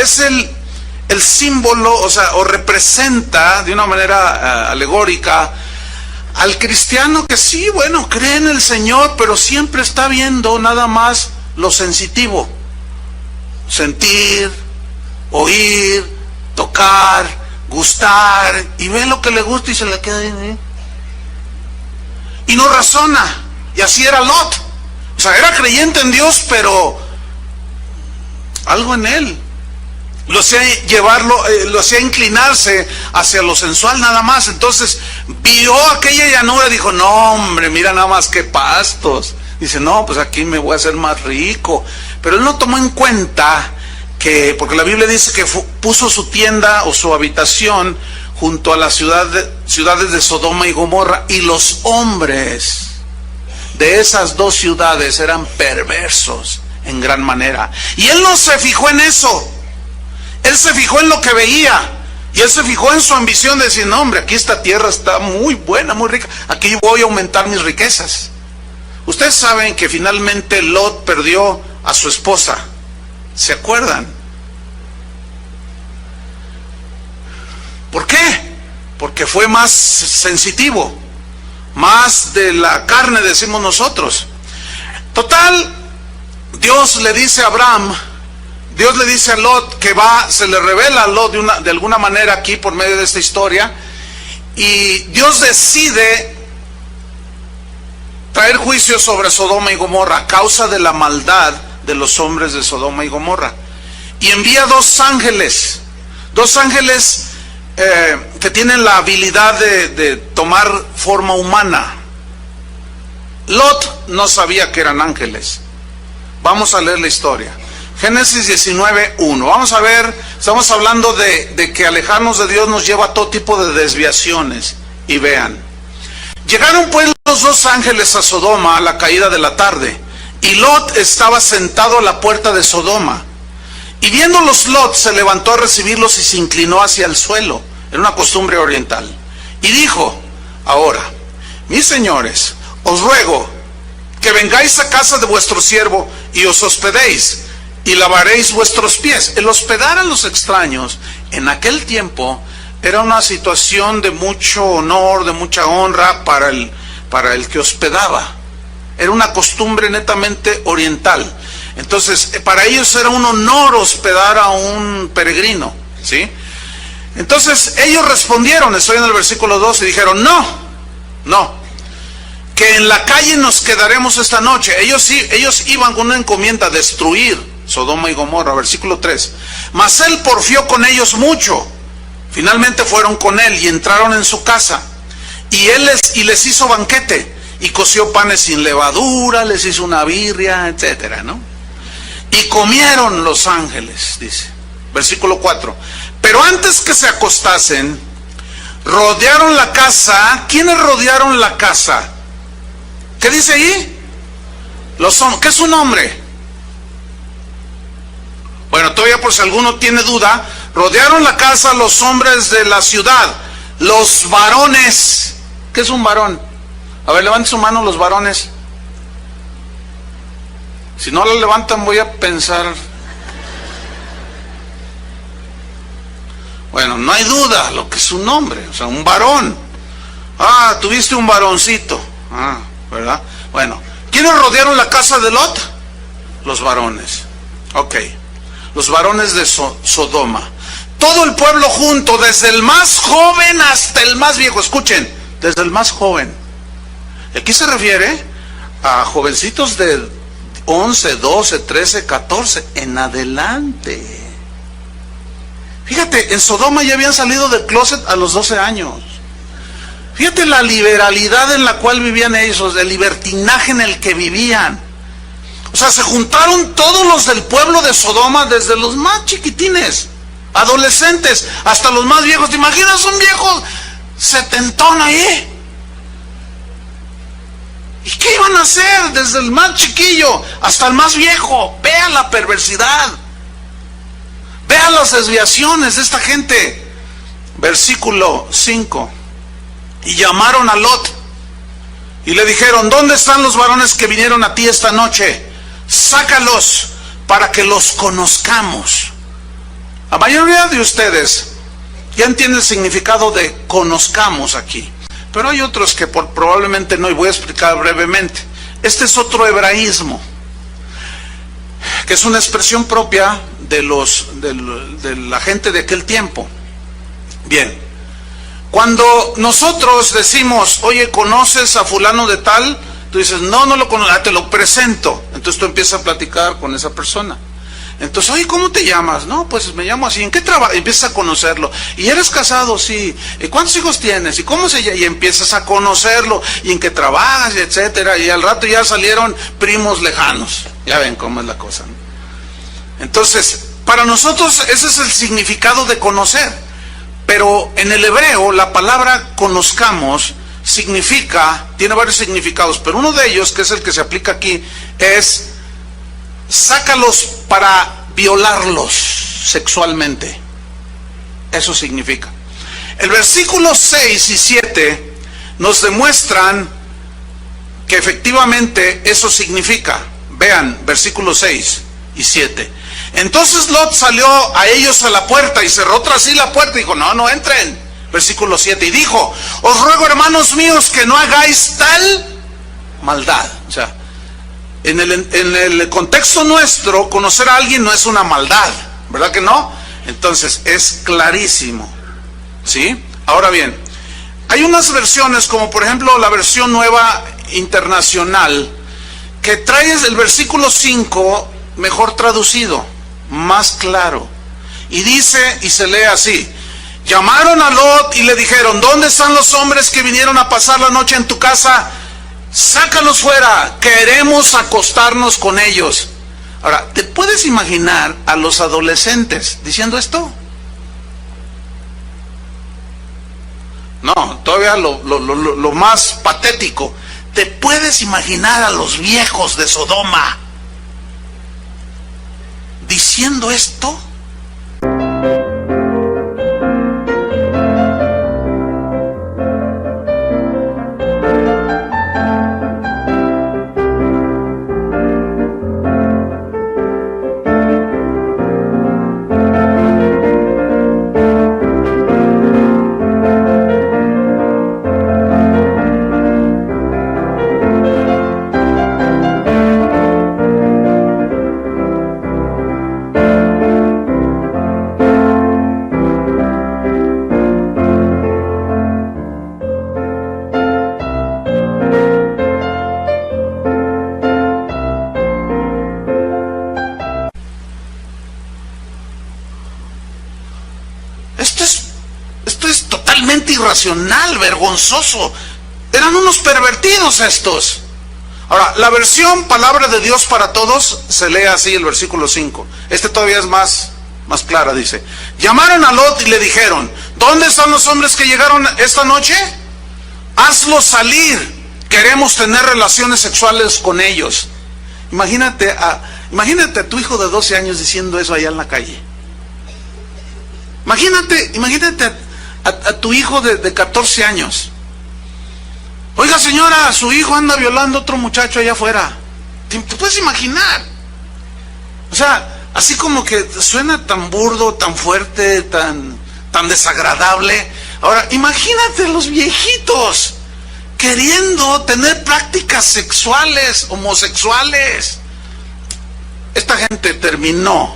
es el símbolo, o representa de una manera alegórica al cristiano que sí, bueno, cree en el Señor, pero siempre está viendo nada más lo sensitivo. Sentir, oír, tocar, gustar, y ve lo que le gusta y se le queda ahí. Y no razona. Y así era Lot. O sea, era creyente en Dios, pero algo en él lo hacía inclinarse hacia lo sensual nada más. Entonces vio aquella llanura y dijo, no hombre, mira nada más que pastos. Dice, no, pues aquí me voy a hacer más rico. Pero él no tomó en cuenta que, porque la Biblia dice que puso su tienda o su habitación junto a las ciudades de Sodoma y Gomorra, y los hombres de esas dos ciudades eran perversos en gran manera. Y él no se fijó en eso. Él se fijó en lo que veía, y él se fijó en su ambición de decir, no hombre, aquí esta tierra está muy buena, muy rica, aquí voy a aumentar mis riquezas. Ustedes saben que finalmente Lot perdió a su esposa, ¿se acuerdan? ¿Por qué? Porque fue más sensitivo, más de la carne, decimos nosotros. Total, Dios le dice a Abraham, Dios le dice a Lot que se le revela a Lot de alguna manera aquí por medio de esta historia, y Dios decide traer juicio sobre Sodoma y Gomorra a causa de la maldad de los hombres de Sodoma y Gomorra, y envía dos ángeles que tienen la habilidad de tomar forma humana. Lot no sabía que eran ángeles. Vamos a leer la historia. Génesis 19:1. Vamos a ver, estamos hablando de que alejarnos de Dios nos lleva a todo tipo de desviaciones. Y vean, llegaron pues los dos ángeles a Sodoma a la caída de la tarde, y Lot estaba sentado a la puerta de Sodoma. Y viéndolos Lot se levantó a recibirlos y se inclinó hacia el suelo. Era una costumbre oriental. Y dijo, ahora, mis señores, os ruego que vengáis a casa de vuestro siervo y os hospedéis, y lavaréis vuestros pies. El hospedar a los extraños en aquel tiempo era una situación de mucho honor, de mucha honra para el que hospedaba. Era una costumbre netamente oriental. Entonces, para ellos era un honor hospedar a un peregrino, ¿sí? Entonces, ellos respondieron, estoy en el versículo 2, y dijeron, no, que en la calle nos quedaremos esta noche. Ellos iban con una encomienda a destruir Sodoma y Gomorra, versículo 3. Mas él porfió con ellos mucho. Finalmente fueron con él y entraron en su casa. Y les hizo banquete, y coció panes sin levadura, les hizo una birria, etcétera, ¿no? Y comieron los ángeles, dice, versículo 4. Pero antes que se acostasen, rodearon la casa. ¿Quiénes rodearon la casa? ¿Qué dice ahí? ¿Qué es su nombre? Bueno, todavía por si alguno tiene duda, rodearon la casa los hombres de la ciudad, los varones. ¿Qué es un varón? A ver, levanten su mano los varones. Si no la levantan voy a pensar. Bueno, no hay duda lo que es un hombre, o sea, un varón. Ah, tuviste un varoncito. Ah, ¿verdad? Bueno, ¿quiénes rodearon la casa de Lot? Los varones. Ok, los varones de Sodoma. Todo el pueblo junto, desde el más joven hasta el más viejo. Escuchen, desde el más joven. Aquí se refiere a jovencitos de 11, 12, 13, 14 en adelante. Fíjate, en Sodoma ya habían salido del closet a los 12 años. Fíjate la liberalidad en la cual vivían ellos, el libertinaje en el que vivían. O sea, se juntaron todos los del pueblo de Sodoma, desde los más chiquitines, adolescentes, hasta los más viejos. ¿Te imaginas un viejo setentón ahí? ¿Y qué iban a hacer? Desde el más chiquillo hasta el más viejo. Vean la perversidad, vean las desviaciones de esta gente. Versículo 5. Y llamaron a Lot y le dijeron: ¿dónde están los varones que vinieron a ti esta noche? Sácalos para que los conozcamos. La mayoría de ustedes ya entienden el significado de conozcamos aquí, pero hay otros que probablemente no, y voy a explicar brevemente. Este es otro hebraísmo, que es una expresión propia de la gente de aquel tiempo. Bien, cuando nosotros decimos: oye, ¿conoces a fulano de tal? Tú dices: no, no lo conozco, te lo presento. Entonces tú empiezas a platicar con esa persona. Entonces: oye, ¿cómo te llamas? No, pues me llamo así. ¿En qué trabajas? Empiezas a conocerlo. ¿Y eres casado? Sí. ¿Cuántos hijos tienes? ¿Y cómo se llama? Y empiezas a conocerlo. ¿Y en qué trabajas? Y etcétera. Y al rato ya salieron primos lejanos. Ya ven cómo es la cosa, ¿no? Entonces, para nosotros ese es el significado de conocer. Pero en el hebreo la palabra conozcamos tiene varios significados, pero uno de ellos, que es el que se aplica aquí, es: sácalos para violarlos sexualmente. Eso significa. El versículo 6 y 7 nos demuestran que efectivamente eso significa. Vean, versículos 6 y 7. Entonces Lot salió a ellos a la puerta y cerró tras sí la puerta y dijo: no, no entren. Versículo 7, y dijo: os ruego, hermanos míos, que no hagáis tal maldad. O sea, en el contexto nuestro, conocer a alguien no es una maldad, ¿verdad que no? Entonces es clarísimo, ¿sí? Ahora bien, hay unas versiones, como por ejemplo la versión nueva internacional, que trae el versículo 5 mejor traducido, más claro, y dice, y se lee así: llamaron a Lot y le dijeron: ¿dónde están los hombres que vinieron a pasar la noche en tu casa? Sácalos fuera, queremos acostarnos con ellos. Ahora, ¿te puedes imaginar a los adolescentes diciendo esto? No, todavía lo más patético: ¿te puedes imaginar a los viejos de Sodoma diciendo esto? Esto es totalmente irracional, vergonzoso. Eran unos pervertidos estos. Ahora, la versión Palabra de Dios para Todos se lee así, el versículo 5. Todavía es más clara, dice: llamaron a Lot y le dijeron: ¿dónde están los hombres que llegaron esta noche? Hazlos salir, queremos tener relaciones sexuales con ellos. Imagínate a tu hijo de 12 años diciendo eso allá en la calle. Imagínate a tu hijo de 14 años. Oiga, señora, su hijo anda violando a otro muchacho allá afuera. ¿Te puedes imaginar? O sea, así como que suena tan burdo, tan fuerte, tan desagradable. Ahora, imagínate los viejitos queriendo tener prácticas sexuales, homosexuales. Esta gente terminó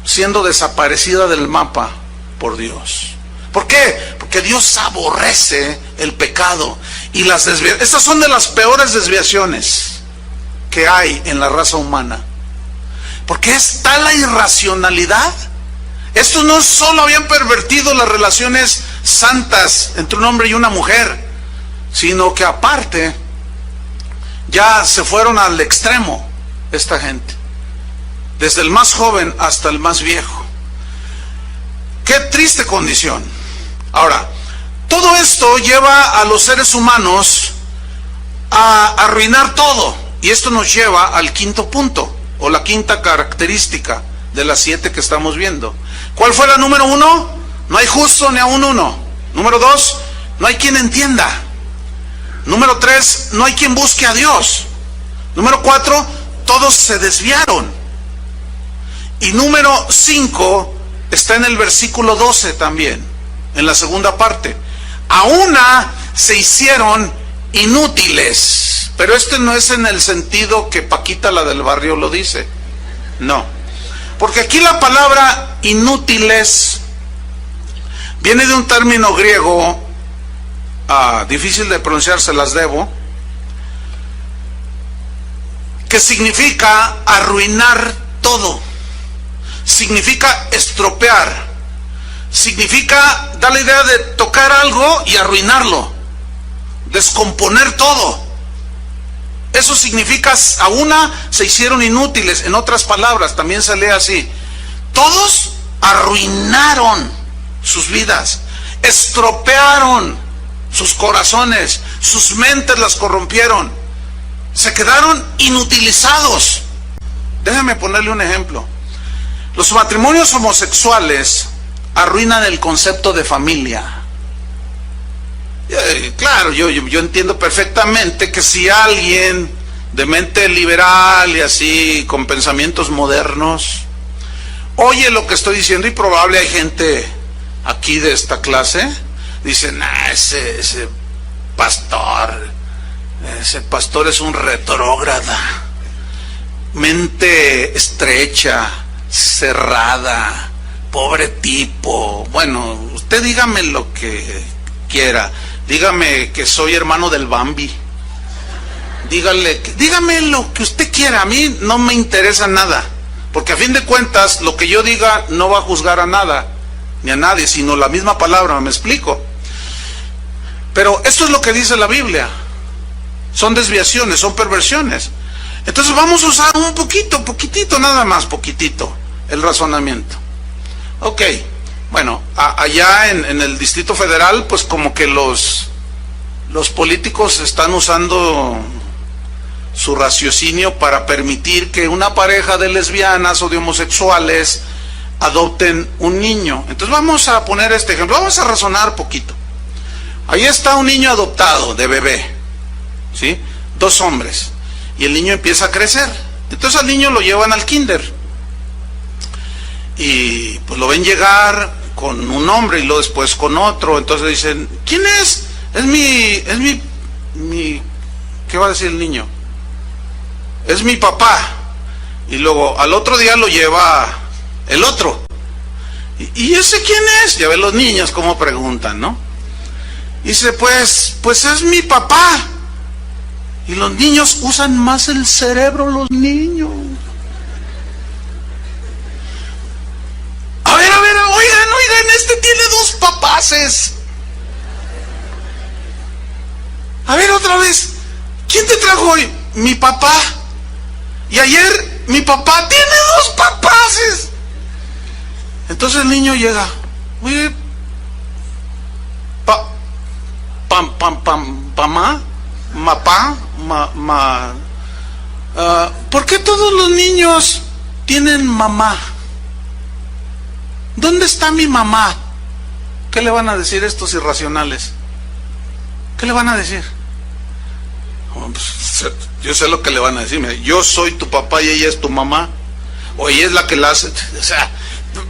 siendo desaparecida del mapa por Dios. ¿Por qué? Porque Dios aborrece el pecado y las desviaciones. Estas son de las peores desviaciones que hay en la raza humana. Porque es tal la irracionalidad. Estos no solo habían pervertido las relaciones santas entre un hombre y una mujer, sino que aparte ya se fueron al extremo esta gente, desde el más joven hasta el más viejo. Qué triste condición. Ahora, todo esto lleva a los seres humanos a arruinar todo, y esto nos lleva al quinto punto, o la quinta característica de las 7 que estamos viendo. ¿Cuál fue la número 1? No hay justo ni aún uno. Número 2, no hay quien entienda. Número 3, no hay quien busque a Dios. Número 4, todos se desviaron. Y número 5 está en el versículo 12 también, en la segunda parte. A una se hicieron inútiles. Pero este no es en el sentido que Paquita, la del barrio, lo dice. No. Porque aquí la palabra inútiles viene de un término griego, difícil de pronunciar, se las debo, que significa arruinar todo, significa estropear, significa dar la idea de tocar algo y arruinarlo, descomponer todo. Eso significa, a una se hicieron inútiles. En otras palabras, también se lee así: todos arruinaron sus vidas, estropearon sus corazones, sus mentes las corrompieron, se quedaron inutilizados. Déjame ponerle un ejemplo. Los matrimonios homosexuales arruinan el concepto de familia. Claro, yo entiendo perfectamente que si alguien de mente liberal y así, con pensamientos modernos, oye lo que estoy diciendo, y probable hay gente aquí de esta clase, dicen, ese pastor es un retrógrada, mente estrecha, cerrada, pobre tipo. Bueno, usted dígame lo que quiera. Dígame que soy hermano del Bambi. Dígame lo que usted quiera. A mí no me interesa nada, porque a fin de cuentas lo que yo diga no va a juzgar a nada ni a nadie, sino la misma palabra. ¿Me explico? Pero esto es lo que dice la Biblia. Son desviaciones, son perversiones. Entonces vamos a usar un poquitito nada más, poquitito, el razonamiento. Ok. Bueno, allá en el Distrito Federal, pues como que los políticos están usando su raciocinio para permitir que una pareja de lesbianas o de homosexuales adopten un niño. Entonces vamos a poner este ejemplo, vamos a razonar poquito. Ahí está un niño adoptado de bebé, ¿sí? 2 hombres, y el niño empieza a crecer. Entonces al niño lo llevan al kinder, y pues lo ven llegar con un hombre y luego después con otro. Entonces dicen, ¿quién es? Es mi, ¿qué va a decir el niño? Es mi papá. Y luego al otro día lo lleva el otro. ¿Y ese quién es? Ya ven los niños cómo preguntan, ¿no? Dice, pues es mi papá. Y los niños usan más el cerebro, los niños. A ver, oigan, este tiene 2 papaces. A ver, otra vez, ¿quién te trajo hoy? Mi papá. Y ayer mi papá tiene 2 papaces. Entonces el niño llega, oye, ¿por qué todos los niños tienen mamá? ¿Dónde está mi mamá? ¿Qué le van a decir estos irracionales? ¿Qué le van a decir? Pues, yo sé lo que le van a decir. Yo soy tu papá y ella es tu mamá, o ella es la que la hace. O sea,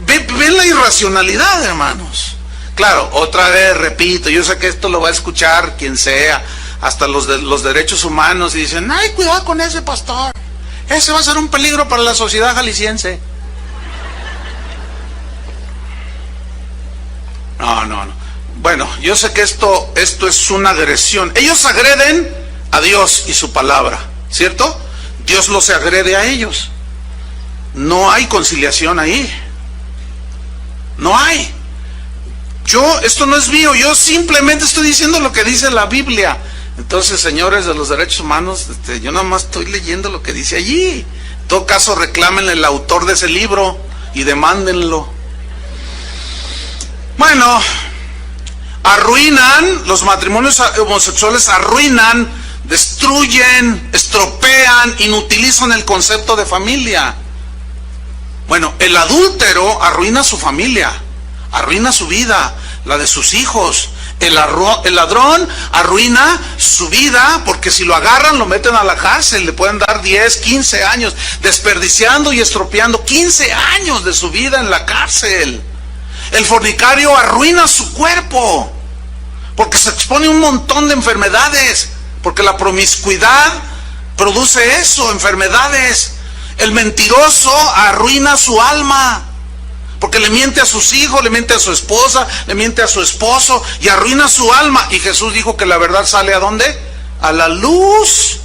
ven la irracionalidad, hermanos. Claro, otra vez repito, yo sé que esto lo va a escuchar quien sea, hasta los de los derechos humanos, y dicen, ay, cuidado con ese pastor, ese va a ser un peligro para la sociedad jalisciense. No. Bueno, yo sé que esto es una agresión. Ellos agreden a Dios y su palabra, ¿cierto? Dios los agrede a ellos. No hay conciliación ahí. No hay. Esto no es mío, yo simplemente estoy diciendo lo que dice la Biblia. Entonces, señores de los derechos humanos, yo nada más estoy leyendo lo que dice allí. En todo caso, reclámenle al autor de ese libro y demándenlo. Bueno, arruinan, los matrimonios homosexuales arruinan, destruyen, estropean, inutilizan el concepto de familia. Bueno, el adúltero arruina su familia, arruina su vida, la de sus hijos. El ladrón arruina su vida, porque si lo agarran lo meten a la cárcel, le pueden dar 10, 15 años, desperdiciando y estropeando 15 años de su vida en la cárcel. El fornicario arruina su cuerpo, porque se expone a un montón de enfermedades, porque la promiscuidad produce eso, enfermedades. El mentiroso arruina su alma, porque le miente a sus hijos, le miente a su esposa, le miente a su esposo y arruina su alma. Y Jesús dijo que la verdad sale ¿a dónde? A la luz.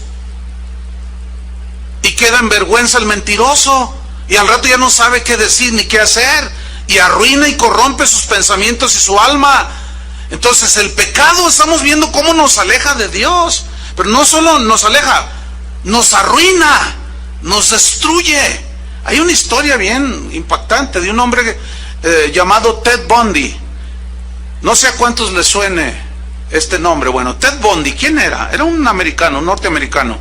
Y queda en vergüenza el mentiroso, y al rato ya no sabe qué decir ni qué hacer, y arruina y corrompe sus pensamientos y su alma. Entonces el pecado, estamos viendo cómo nos aleja de Dios, pero no solo nos aleja, nos arruina, nos destruye. Hay una historia bien impactante de un hombre llamado Ted Bundy. No sé a cuántos les suene este nombre. Bueno, Ted Bundy, ¿quién era? Era un americano, un norteamericano,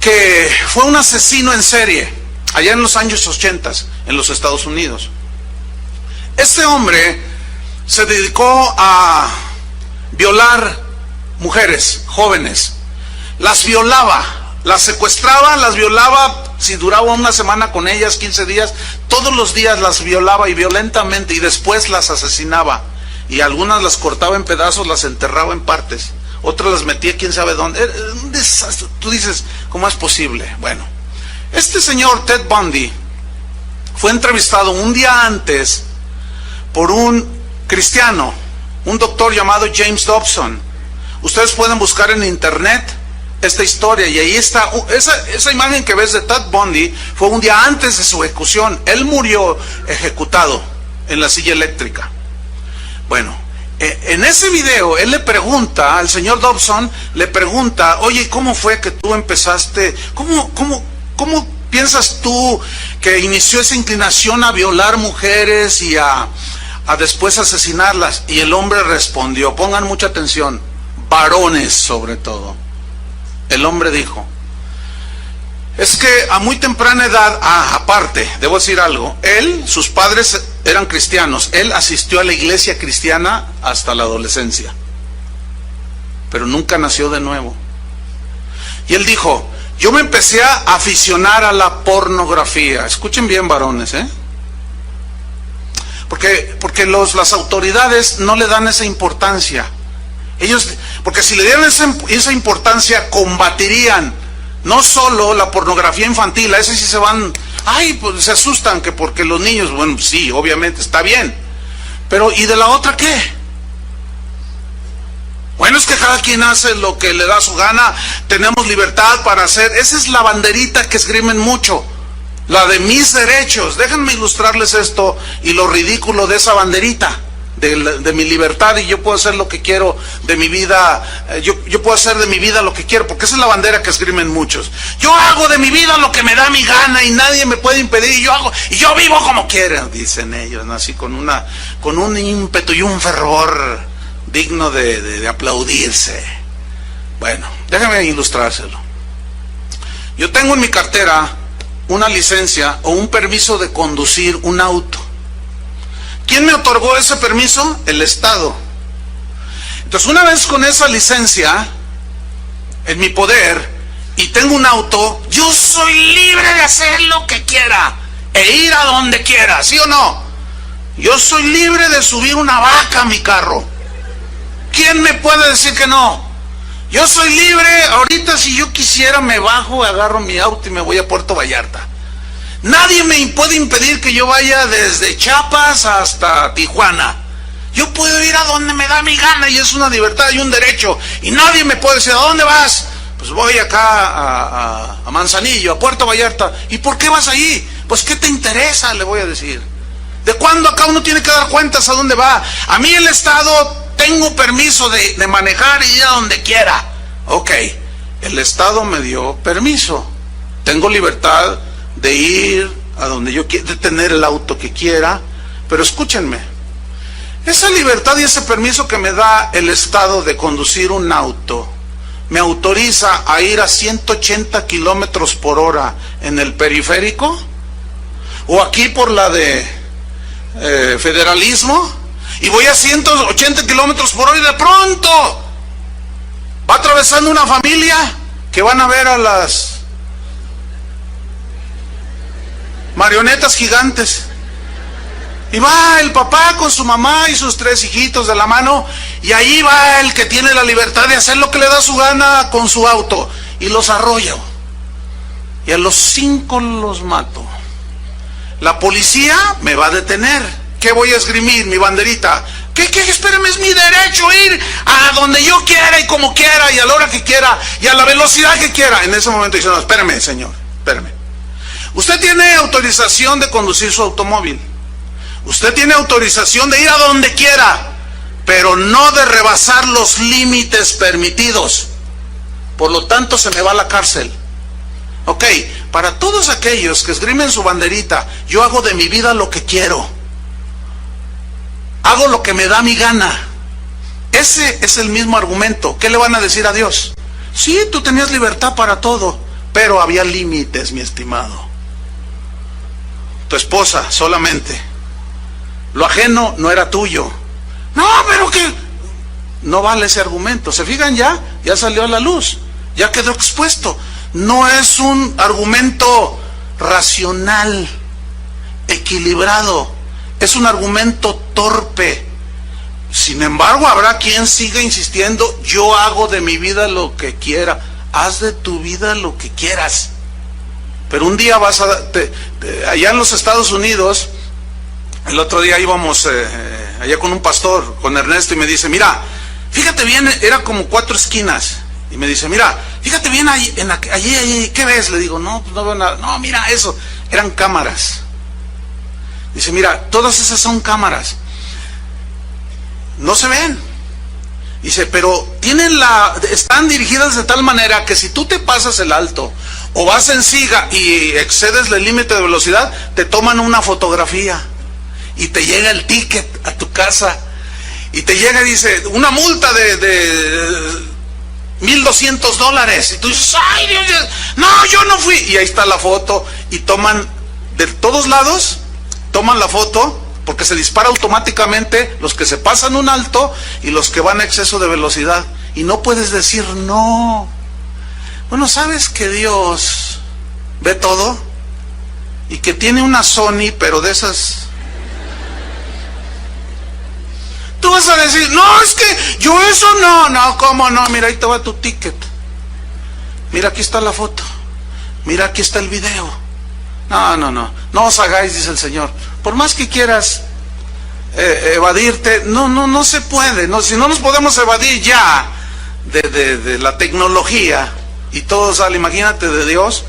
que fue un asesino en serie allá en los años 80 en los Estados Unidos. Este hombre se dedicó a violar mujeres jóvenes. Las violaba, las secuestraba, las violaba. Si duraba una semana con ellas, 15 días, todos los días las violaba y violentamente, y después las asesinaba. Y algunas las cortaba en pedazos, las enterraba en partes. Otras las metía quién sabe dónde. Un desastre. Tú dices, ¿cómo es posible? Bueno, este señor Ted Bundy fue entrevistado un día antes por un cristiano, un doctor llamado James Dobson. Ustedes pueden buscar en internet esta historia, y ahí está, esa imagen que ves de Ted Bundy fue un día antes de su ejecución. Él murió ejecutado en la silla eléctrica. Bueno, en ese video él le pregunta al señor Dobson, le pregunta, oye, ¿cómo fue que tú empezaste? ¿Cómo piensas tú que inició esa inclinación a violar mujeres y a después asesinarlas? Y el hombre respondió, pongan mucha atención, varones sobre todo. El hombre dijo, es que a muy temprana edad, aparte, debo decir algo, sus padres eran cristianos, él asistió a la iglesia cristiana hasta la adolescencia, pero nunca nació de nuevo. Y él dijo, yo me empecé a aficionar a la pornografía. Escuchen bien, varones, porque las autoridades no le dan esa importancia. Porque si le dieran esa importancia, combatirían no solo la pornografía infantil. A ese sí se van, pues se asustan que porque los niños, bueno, sí, obviamente está bien, pero ¿y de la otra qué? Bueno, es que cada quien hace lo que le da su gana, tenemos libertad para hacer. Esa es la banderita que esgrimen mucho, la de mis derechos. Déjenme ilustrarles esto y lo ridículo de esa banderita. De mi libertad, y yo puedo hacer lo que quiero de mi vida, yo puedo hacer de mi vida lo que quiero, porque esa es la bandera que esgrimen muchos. Yo hago de mi vida lo que me da mi gana y nadie me puede impedir, y yo vivo como quiera, dicen ellos, ¿no? Así con un ímpetu y un fervor digno de aplaudirse. Bueno, déjame ilustrárselo. Yo tengo en mi cartera una licencia o un permiso de conducir un auto. ¿Quién me otorgó ese permiso? El Estado. Entonces, una vez con esa licencia en mi poder y tengo un auto, yo soy libre de hacer lo que quiera e ir a donde quiera, ¿sí o no? Yo soy libre de subir una vaca a mi carro. ¿Quién me puede decir que no? Yo soy libre, ahorita si yo quisiera me bajo, agarro mi auto y me voy a Puerto Vallarta. Nadie me puede impedir que yo vaya desde Chiapas hasta Tijuana. Yo puedo ir a donde me da mi gana y es una libertad y un derecho. Y nadie me puede decir, ¿a dónde vas? Pues voy acá a Manzanillo, a Puerto Vallarta. ¿Y por qué vas ahí? Pues ¿qué te interesa? Le voy a decir. ¿De cuándo acá uno tiene que dar cuentas a dónde va? A mí el Estado tengo permiso de manejar y ir a donde quiera. Ok, el Estado me dio permiso. Tengo libertad de ir a donde yo quiera, de tener el auto que quiera. Pero escúchenme, esa libertad y ese permiso que me da el Estado de conducir un auto, me autoriza a ir a 180 kilómetros por hora en el periférico, o aquí por la de federalismo, y voy a 180 kilómetros por hora y de pronto va atravesando una familia que van a ver a las marionetas gigantes. Y va el papá con su mamá y sus 3 hijitos de la mano, y ahí va el que tiene la libertad de hacer lo que le da su gana con su auto, y los arrolla. Y a los 5 los mato. La policía me va a detener. ¿Qué voy a esgrimir? Mi banderita. ¿Qué? Espérame, es mi derecho ir a donde yo quiera y como quiera y a la hora que quiera y a la velocidad que quiera. En ese momento dice, no, espérame, señor, espérame. Usted tiene autorización de conducir su automóvil. Usted tiene autorización de ir a donde quiera, pero no de rebasar los límites permitidos. Por lo tanto, se me va a la cárcel. Ok, para todos aquellos que esgrimen su banderita, yo hago de mi vida lo que quiero. Hago lo que me da mi gana. Ese es el mismo argumento. ¿Qué le van a decir a Dios? Sí, tú tenías libertad para todo, pero había límites, mi estimado. Tu esposa solamente. Lo ajeno no era tuyo. No, pero que no vale ese argumento. ¿Se fijan ya? Ya salió a la luz. Ya quedó expuesto. No es un argumento racional, equilibrado. Es un argumento torpe. Sin embargo, habrá quien siga insistiendo, yo hago de mi vida lo que quiera. Haz de tu vida lo que quieras. Pero un día vas a... allá en los Estados Unidos, el otro día íbamos allá con un pastor, con Ernesto, y me dice, mira, fíjate bien, era como 4 esquinas. Y me dice, mira, fíjate bien allí, ¿qué ves? Le digo, no, pues no veo nada. No, mira eso, eran cámaras. Dice, mira, todas esas son cámaras. No se ven. Dice, pero están dirigidas de tal manera que si tú te pasas el alto o vas en siga y excedes el límite de velocidad, te toman una fotografía y te llega el ticket a tu casa y te llega, dice, una multa de $1,200. Y tú dices, ay Dios, no, yo no fui. Y ahí está la foto y toman de todos lados, toman la foto, porque se dispara automáticamente los que se pasan un alto y los que van a exceso de velocidad. Y no puedes decir no. Bueno, ¿sabes que Dios ve todo? Y que tiene una Sony, pero de esas... Tú vas a decir, no, es que yo eso no, ¿cómo no? Mira, ahí te va tu ticket. Mira, aquí está la foto. Mira, aquí está el video. No os hagáis, dice el Señor. Por más que quieras evadirte, no se puede. No, si no nos podemos evadir ya de la tecnología y todo sale, imagínate de Dios.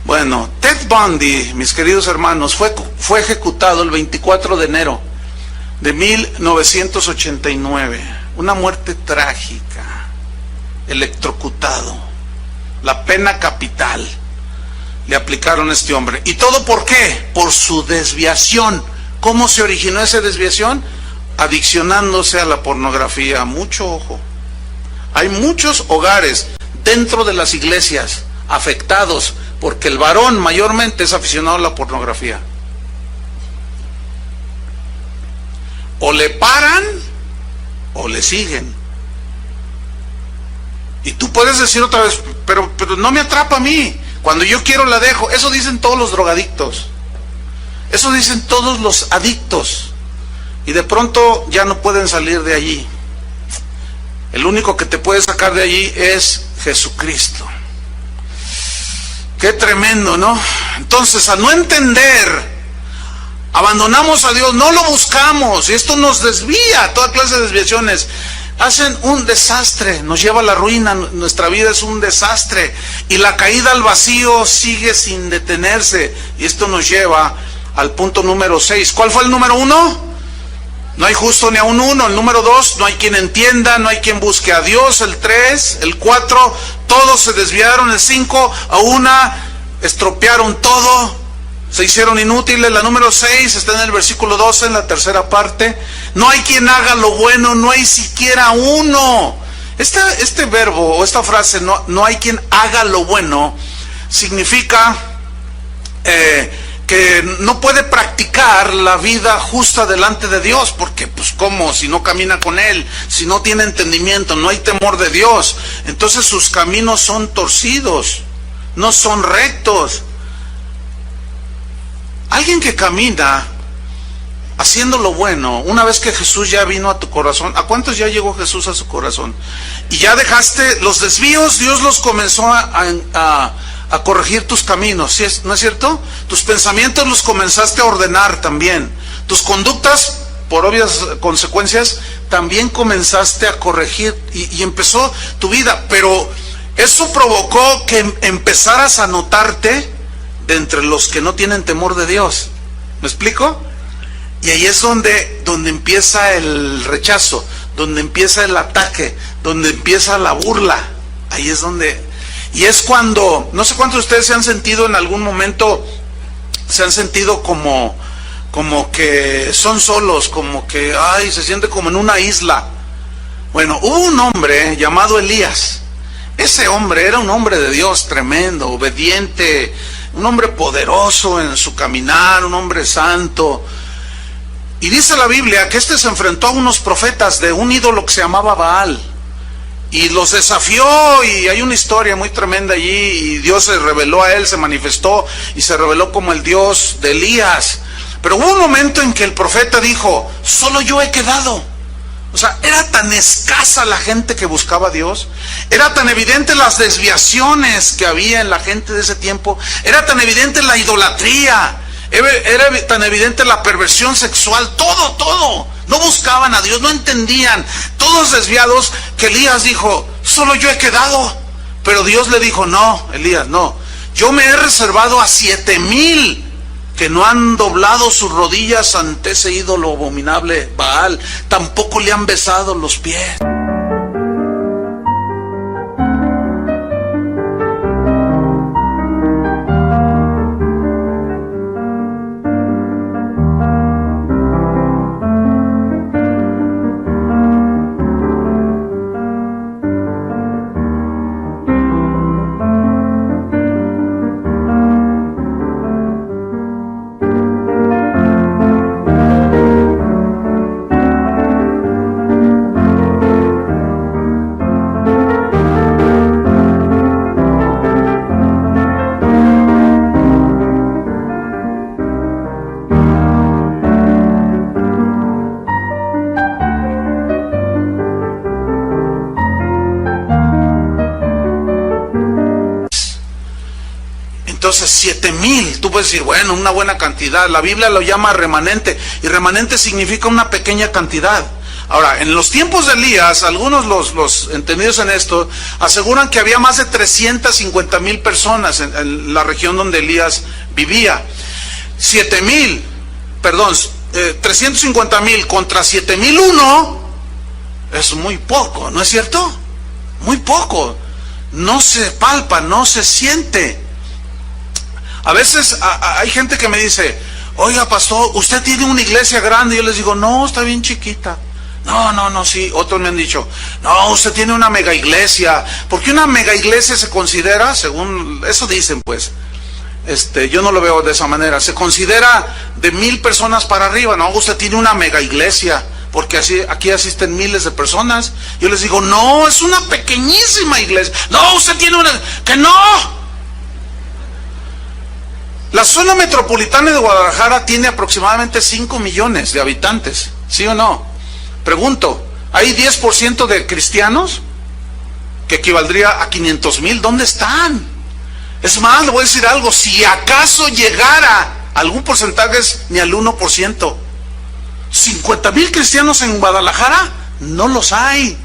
Bueno, Ted Bundy, mis queridos hermanos, fue ejecutado el 24 de enero de 1989. Una muerte trágica, electrocutado. La pena capital le aplicaron a este hombre. ¿Y todo por qué? Por su desviación. ¿Cómo se originó esa desviación? Adiccionándose a la pornografía. Mucho ojo. Hay muchos hogares dentro de las iglesias afectados porque el varón mayormente es aficionado a la pornografía. O le paran o le siguen. Y tú puedes decir otra vez, pero no me atrapa a mí. Cuando yo quiero la dejo. Eso dicen todos los drogadictos. Eso dicen todos los adictos. Y de pronto ya no pueden salir de allí. El único que te puede sacar de allí es Jesucristo. Qué tremendo, ¿no? Entonces, al no entender, abandonamos a Dios, no lo buscamos, y esto nos desvía, toda clase de desviaciones. Hacen un desastre, nos lleva a la ruina, nuestra vida es un desastre, y la caída al vacío sigue sin detenerse, y esto nos lleva al punto número 6. ¿Cuál fue el número 1? no hay justo ni aun uno. El número 2, no hay quien entienda, no hay quien busque a Dios. El 3, el 4, todos se desviaron. El 5, a una estropearon todo, se hicieron inútiles. La número 6 está en el versículo 12, en la tercera parte. No hay quien haga lo bueno, no hay siquiera uno. Este verbo o esta frase, no hay quien haga lo bueno, significa que no puede practicar la vida justa delante de Dios, porque pues cómo, si no camina con Él, si no tiene entendimiento, no hay temor de Dios, entonces sus caminos son torcidos, no son rectos. Alguien que camina haciendo lo bueno, una vez que Jesús ya vino a tu corazón, ¿a cuántos ya llegó Jesús a su corazón? Y ya dejaste los desvíos, Dios los comenzó a corregir tus caminos, ¿sí ¿no es cierto? Tus pensamientos los comenzaste a ordenar también. Tus conductas, por obvias consecuencias, también comenzaste a corregir y empezó tu vida. Pero eso provocó que empezaras a notarte de entre los que no tienen temor de Dios. ¿Me explico? Y ahí es donde empieza el rechazo, donde empieza el ataque, donde empieza la burla. Ahí es donde... Y es cuando, no sé cuántos de ustedes se han sentido en algún momento, se han sentido como que son solos, como que, se siente como en una isla. Bueno, hubo un hombre llamado Elías. Ese hombre era un hombre de Dios tremendo, obediente, un hombre poderoso en su caminar, un hombre santo. Y dice la Biblia que se enfrentó a unos profetas de un ídolo que se llamaba Baal. Y los desafió, y hay una historia muy tremenda allí, y Dios se reveló a él, se manifestó, y se reveló como el Dios de Elías. Pero hubo un momento en que el profeta dijo, solo yo he quedado. O sea, era tan escasa la gente que buscaba a Dios, era tan evidente las desviaciones que había en la gente de ese tiempo, era tan evidente la idolatría, era tan evidente la perversión sexual, todo. No buscaban a Dios, no entendían, todos desviados, que Elías dijo, solo yo he quedado. Pero Dios le dijo, no, Elías, no, yo me he reservado a 7,000 que no han doblado sus rodillas ante ese ídolo abominable Baal, tampoco le han besado los pies. Entonces 7,000, tú puedes decir, bueno, una buena cantidad. La Biblia lo llama remanente, y remanente significa una pequeña cantidad. Ahora, en los tiempos de Elías, algunos los entendidos en esto aseguran que había más de 350,000 personas en la región donde Elías vivía. 350,000 contra 7,001 es muy poco, ¿no es cierto? Muy poco. No se palpa, no se siente. A veces hay gente que me dice, oiga pastor, usted tiene una iglesia grande. Y yo les digo, no, está bien chiquita. No, sí. Otros me han dicho, no, usted tiene una mega iglesia. Porque una mega iglesia se considera, según eso dicen pues, yo no lo veo de esa manera, se considera de 1,000 personas para arriba. No, usted tiene una mega iglesia, porque aquí asisten miles de personas. Yo les digo, no, es una pequeñísima iglesia. No, usted tiene una, que no. La zona metropolitana de Guadalajara tiene aproximadamente 5 millones de habitantes, ¿sí o no? Pregunto, ¿hay 10% de cristianos? Que equivaldría a 500,000, ¿dónde están? Es más, le voy a decir algo, si acaso llegara algún porcentaje, es ni al 1%. 50,000 cristianos en Guadalajara, no los hay.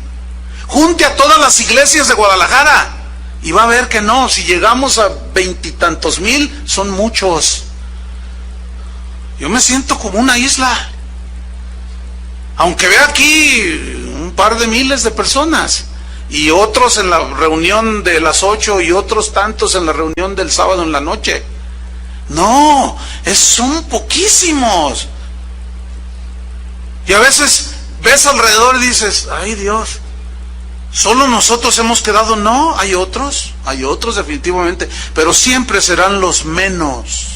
Junte a todas las iglesias de Guadalajara y va a ver que no, si llegamos a 20 y tantos mil, son muchos. Yo me siento como una isla. Aunque vea aquí un par de miles de personas, y otros en la reunión de las 8 y otros tantos en la reunión del sábado en la noche. No, son poquísimos. Y a veces ves alrededor y dices, ay Dios, ¿solo nosotros hemos quedado? No, hay otros definitivamente, pero siempre serán los menos.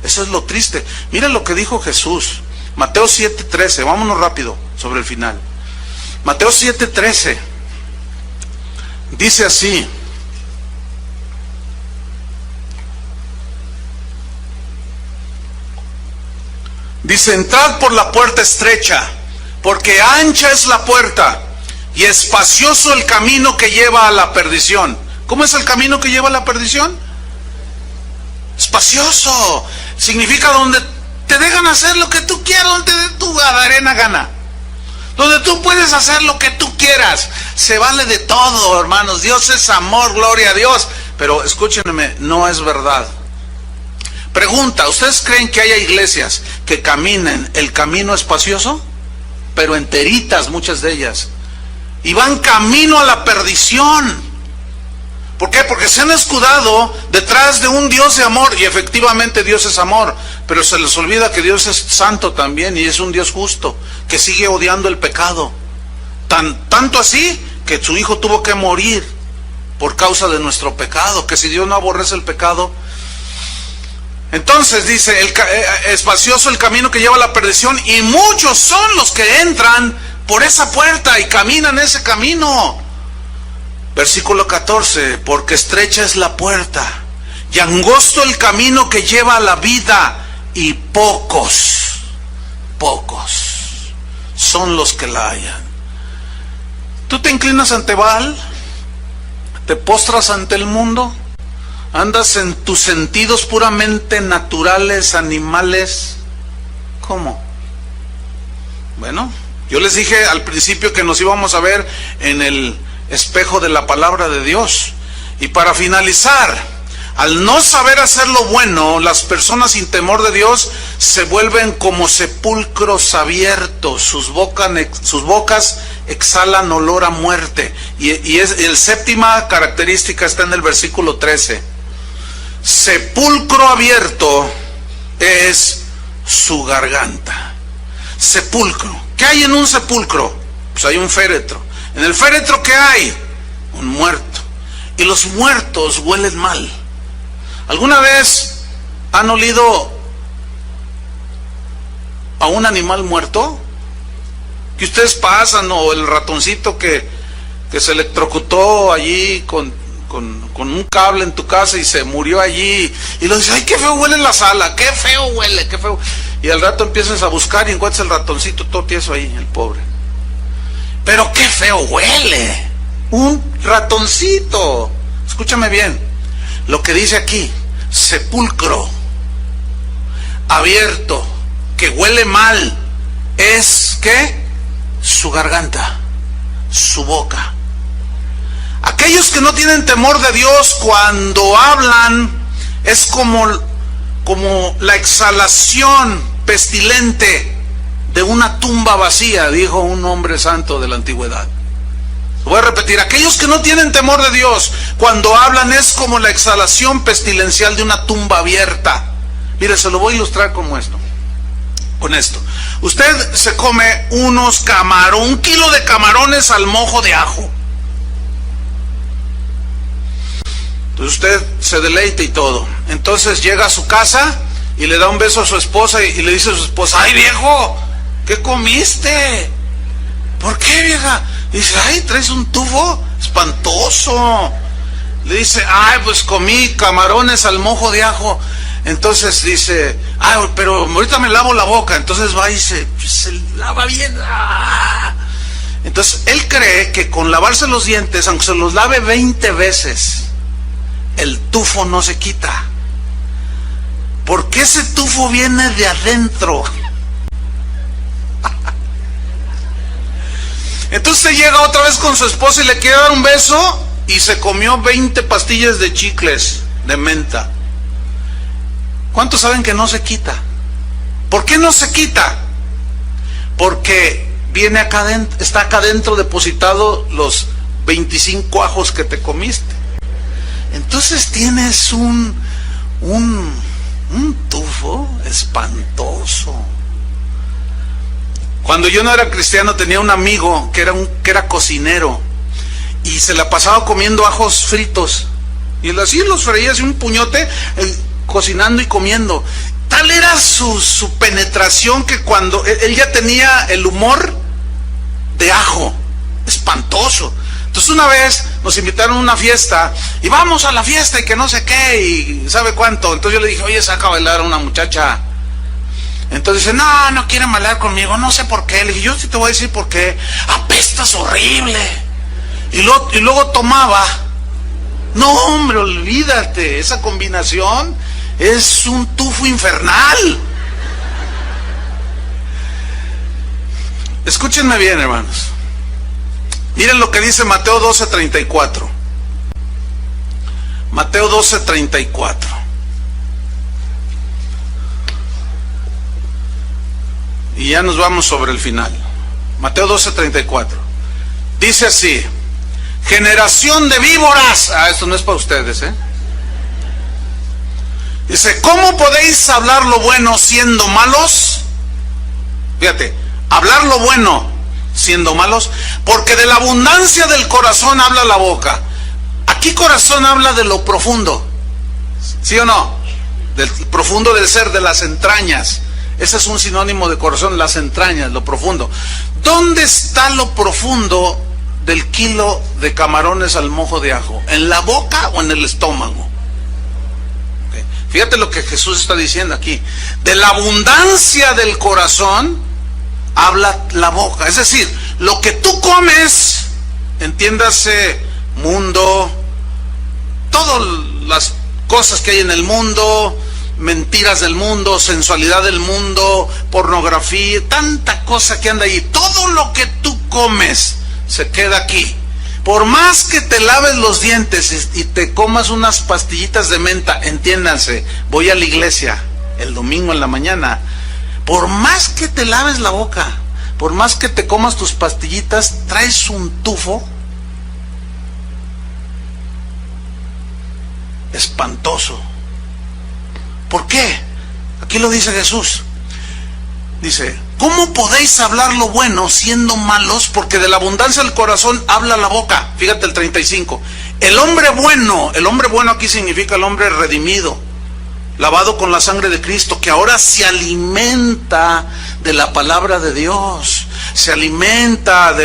Eso es lo triste. Mira lo que dijo Jesús, Mateo 7:13, vámonos rápido sobre el final. Mateo 7:13 dice así: dice, entrad por la puerta estrecha, porque ancha es la puerta y espacioso el camino que lleva a la perdición. ¿Cómo es el camino que lleva a la perdición? Espacioso. Significa donde te dejan hacer lo que tú quieras, donde tu arena gana. Donde tú puedes hacer lo que tú quieras. Se vale de todo, hermanos. Dios es amor, gloria a Dios. Pero escúchenme, no es verdad. Pregunta, ¿ustedes creen que haya iglesias que caminen el camino espacioso? Pero enteritas muchas de ellas. Y van camino a la perdición. ¿Por qué? Porque se han escudado detrás de un Dios de amor, y efectivamente Dios es amor, pero se les olvida que Dios es santo también, y es un Dios justo, que sigue odiando el pecado. Tanto así, que su Hijo tuvo que morir por causa de nuestro pecado, que si Dios no aborrece el pecado. Entonces dice, espacioso el camino que lleva a la perdición, y muchos son los que entran por esa puerta y caminan ese camino. Versículo 14, porque estrecha es la puerta y angosto el camino que lleva a la vida, y pocos son los que la hallan. ¿Tú te inclinas ante Baal? ¿Te postras ante el mundo? ¿Andas en tus sentidos puramente naturales, animales? ¿Cómo? Bueno, yo les dije al principio que nos íbamos a ver en el espejo de la palabra de Dios. Y para finalizar, al no saber hacer lo bueno, las personas sin temor de Dios se vuelven como sepulcros abiertos. Sus bocas exhalan olor a muerte. Y el séptima característica está en el versículo 13. Sepulcro abierto es su garganta. Sepulcro. ¿Qué hay en un sepulcro? Pues hay un féretro. En el féretro, ¿qué hay? Un muerto. Y los muertos huelen mal. ¿Alguna vez han olido a un animal muerto? Que ustedes pasan, o el ratoncito que se electrocutó allí con un cable en tu casa y se murió allí, y lo dice, ay, qué feo huele la sala, qué feo huele, qué feo. Y al rato empiezas a buscar y encuentras el ratoncito todo tieso ahí, el pobre. Pero qué feo huele, un ratoncito. Escúchame bien, lo que dice aquí, sepulcro abierto, que huele mal, es ¿qué? Su garganta, su boca. Aquellos que no tienen temor de Dios, cuando hablan, es como la exhalación pestilente de una tumba vacía, dijo un hombre santo de la antigüedad. Voy a repetir, aquellos que no tienen temor de Dios, cuando hablan es como la exhalación pestilencial de una tumba abierta. Mire, se lo voy a ilustrar con esto. Usted se come un kilo de camarones al mojo de ajo. Entonces usted se deleita y todo. Entonces llega a su casa y le da un beso a su esposa y le dice a su esposa, ay viejo, ¿qué comiste? ¿Por qué, vieja? Dice, ay, traes un tufo espantoso. Le dice, ay, pues comí camarones al mojo de ajo. Entonces dice, ay, pero ahorita me lavo la boca. Entonces va y se lava bien. Entonces él cree que con lavarse los dientes, aunque se los lave 20 veces, el tufo no se quita. Porque ese tufo viene de adentro. Entonces llega otra vez con su esposa y le quiere dar un beso y se comió 20 pastillas de chicles de menta. ¿Cuántos saben que no se quita? ¿Por qué no se quita? Porque viene acá dentro, está acá dentro depositado los 25 ajos que te comiste. Entonces tienes un tufo espantoso. Cuando yo no era cristiano tenía un amigo que era cocinero y se la pasaba comiendo ajos fritos y él así los freía así un puñote, cocinando y comiendo. Tal era su penetración que cuando él ya tenía el humor de ajo, espantoso. Entonces una vez nos invitaron a una fiesta y vamos a la fiesta y que no sé qué y sabe cuánto. Entonces yo le dije, oye, saca a bailar a una muchacha. Entonces dice, no quieren bailar conmigo, no sé por qué. Le dije, yo sí te voy a decir por qué. Apestas horrible. Y luego tomaba. No, hombre, olvídate, esa combinación es un tufo infernal. Escúchenme bien, hermanos. Miren lo que dice Mateo 12:34. Mateo 12:34. Y ya nos vamos sobre el final. Mateo 12:34. Dice así: generación de víboras. Esto no es para ustedes, Dice, ¿cómo podéis hablar lo bueno siendo malos? Fíjate, hablar lo bueno siendo malos, porque de la abundancia del corazón habla la boca. Aquí corazón habla de lo profundo, ¿sí o no? Del profundo del ser, de las entrañas. Ese es un sinónimo de corazón, las entrañas, lo profundo. ¿Dónde está lo profundo del kilo de camarones al mojo de ajo? ¿En la boca o en el estómago? Okay. Fíjate lo que Jesús está diciendo aquí. De la abundancia del corazón habla la boca. Es decir, lo que tú comes, entiéndase, mundo, todas las cosas que hay en el mundo, mentiras del mundo, sensualidad del mundo, pornografía, tanta cosa que anda ahí, todo lo que tú comes se queda aquí. Por más que te laves los dientes y te comas unas pastillitas de menta, entiéndanse, voy a la iglesia el domingo en la mañana, por más que te laves la boca, por más que te comas tus pastillitas, traes un tufo espantoso. ¿Por qué? Aquí lo dice Jesús. Dice, ¿cómo podéis hablar lo bueno siendo malos? Porque de la abundancia del corazón habla la boca. Fíjate el 35. El hombre bueno aquí significa el hombre redimido, lavado con la sangre de Cristo, que ahora se alimenta de la palabra de Dios, se alimenta,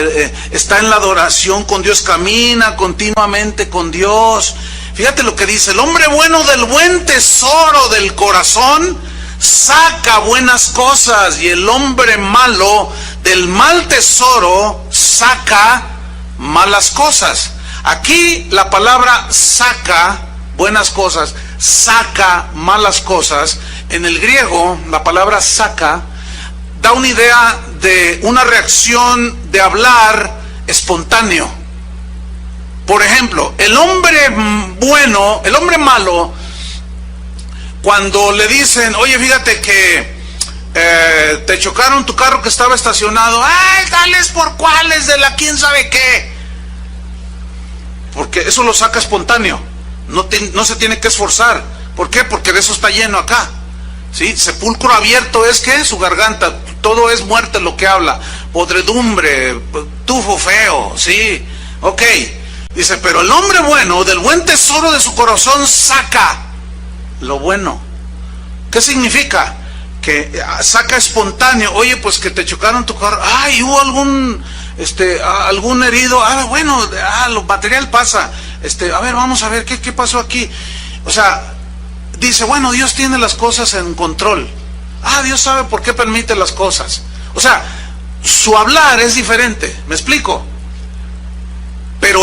está en la adoración con Dios, camina continuamente con Dios. Fíjate lo que dice, el hombre bueno del buen tesoro del corazón saca buenas cosas, y el hombre malo del mal tesoro saca malas cosas. Aquí la palabra saca buenas cosas, saca malas cosas. En el griego, la palabra saca da una idea de una reacción de hablar espontáneo. Por ejemplo, el hombre bueno, el hombre malo, cuando le dicen, oye, fíjate que te chocaron tu carro que estaba estacionado, ay, tales por cuales de la quién sabe qué. Porque eso lo saca espontáneo. No se tiene que esforzar. ¿Por qué? Porque de eso está lleno acá. ¿Sí? Sepulcro abierto es que su garganta, todo es muerte lo que habla. Podredumbre, tufo feo, ¿sí? Ok. Dice, pero el hombre bueno, del buen tesoro de su corazón saca lo bueno. ¿Qué significa? Que saca espontáneo. Oye, pues que te chocaron tu carro. Ay, hubo algún herido. Bueno, lo material pasa. A ver, vamos a ver, ¿qué pasó aquí? O sea, dice, bueno, Dios tiene las cosas en control. Dios sabe por qué permite las cosas. O sea, su hablar es diferente, ¿me explico? Pero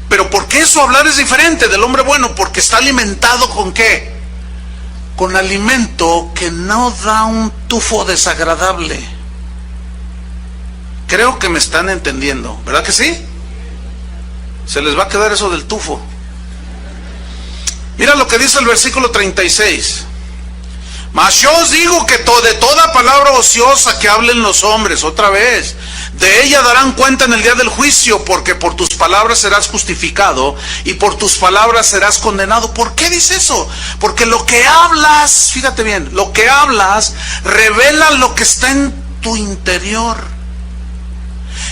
pero ¿por qué su hablar es diferente del hombre bueno? Porque está alimentado ¿con qué? Con alimento que no da un tufo desagradable. Creo que me están entendiendo, ¿verdad que sí? Se les va a quedar eso del tufo. Mira lo que dice el versículo 36. Mas yo os digo que de toda palabra ociosa que hablen los hombres, otra vez, de ella darán cuenta en el día del juicio, porque por tus palabras serás justificado y por tus palabras serás condenado. ¿Por qué dice eso? Porque lo que hablas, fíjate bien, lo que hablas revela lo que está en tu interior.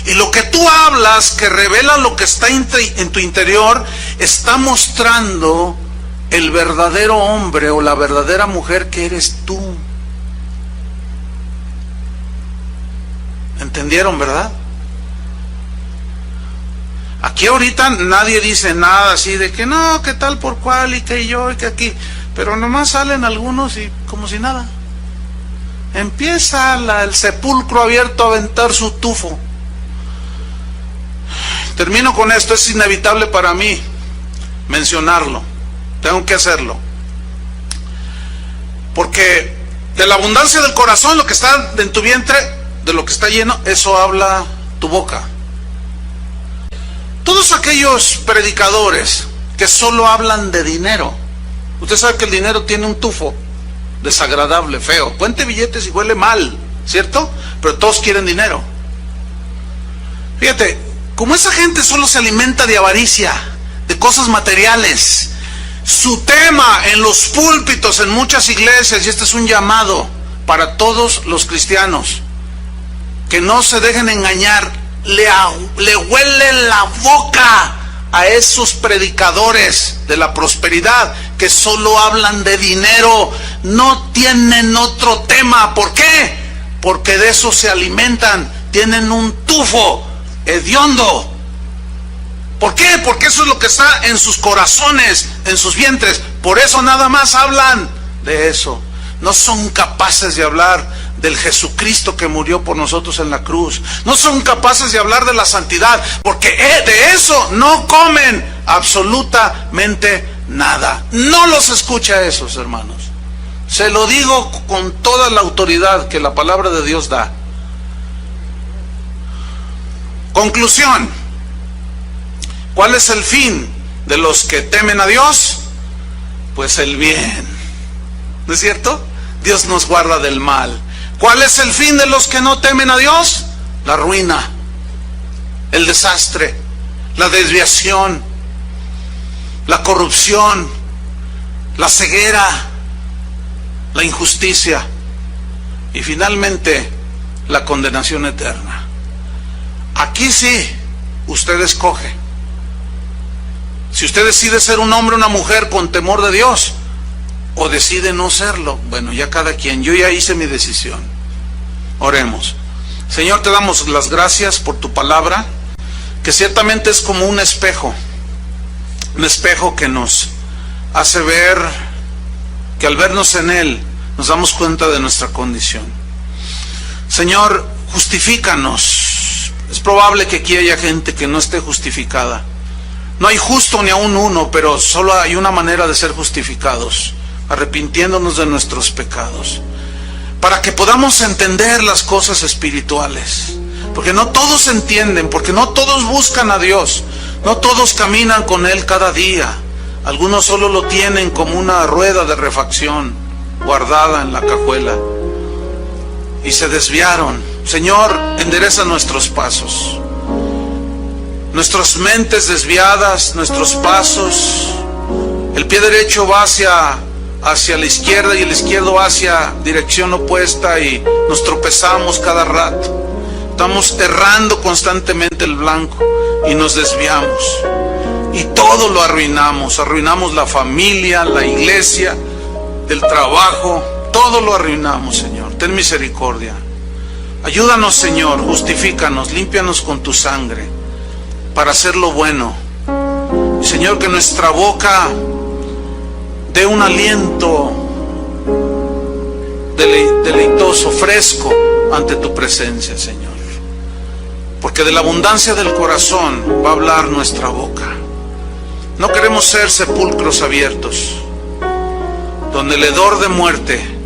Y lo que tú hablas, que revela lo que está en tu interior, está mostrando el verdadero hombre o la verdadera mujer que eres tú. ¿Entendieron, verdad? Aquí ahorita nadie dice nada así de que no, que tal por cual y que yo y que aquí, pero nomás salen algunos y como si nada. Empieza el sepulcro abierto a aventar su tufo. Termino con esto, es inevitable para mí mencionarlo. Tengo que hacerlo. Porque de la abundancia del corazón, lo que está en tu vientre, de lo que está lleno, eso habla tu boca. Todos aquellos predicadores que solo hablan de dinero. Usted sabe que el dinero tiene un tufo desagradable, feo. Cuente billetes y huele mal, ¿cierto? Pero todos quieren dinero. Fíjate, como esa gente solo se alimenta de avaricia, de cosas materiales, su tema en los púlpitos, en muchas iglesias, y este es un llamado para todos los cristianos, que no se dejen engañar, le huele la boca a esos predicadores de la prosperidad que solo hablan de dinero, no tienen otro tema. ¿Por qué? Porque de eso se alimentan, tienen un tufo hediondo. ¿Por qué? Porque eso es lo que está en sus corazones, en sus vientres. Por eso nada más hablan de eso. No son capaces de hablar del Jesucristo que murió por nosotros en la cruz. No son capaces de hablar de la santidad, porque de eso no comen absolutamente nada. No los escucha esos, hermanos. Se lo digo con toda la autoridad que la palabra de Dios da. Conclusión. ¿Cuál es el fin de los que temen a Dios? Pues el bien. ¿No es cierto? Dios nos guarda del mal. ¿Cuál es el fin de los que no temen a Dios? La ruina, el desastre, la desviación, la corrupción, la ceguera, la injusticia y finalmente la condenación eterna. Aquí sí, usted escoge. Si usted decide ser un hombre o una mujer con temor de Dios, o decide no serlo, bueno, ya cada quien. Yo ya hice mi decisión. Oremos. Señor, te damos las gracias por tu palabra, que ciertamente es como un espejo que nos hace ver, que al vernos en él, nos damos cuenta de nuestra condición. Señor, justifícanos. Es probable que aquí haya gente que no esté justificada. No hay justo ni aún uno, pero solo hay una manera de ser justificados: arrepintiéndonos de nuestros pecados, para que podamos entender las cosas espirituales, porque no todos entienden, porque no todos buscan a Dios, no todos caminan con Él cada día. Algunos solo lo tienen como una rueda de refacción guardada en la cajuela y se desviaron. Señor, endereza nuestros pasos, nuestras mentes desviadas, nuestros pasos. El pie derecho va hacia la izquierda y el izquierdo va hacia dirección opuesta y nos tropezamos cada rato. Estamos errando constantemente el blanco y nos desviamos. Y todo lo arruinamos. Arruinamos la familia, la iglesia, el trabajo. Todo lo arruinamos, Señor. Ten misericordia. Ayúdanos, Señor. Justifícanos. Límpianos con tu sangre para hacer lo bueno. Señor, que nuestra boca dé un aliento deleitoso, fresco ante tu presencia, Señor. Porque de la abundancia del corazón va a hablar nuestra boca. No queremos ser sepulcros abiertos, donde el hedor de muerte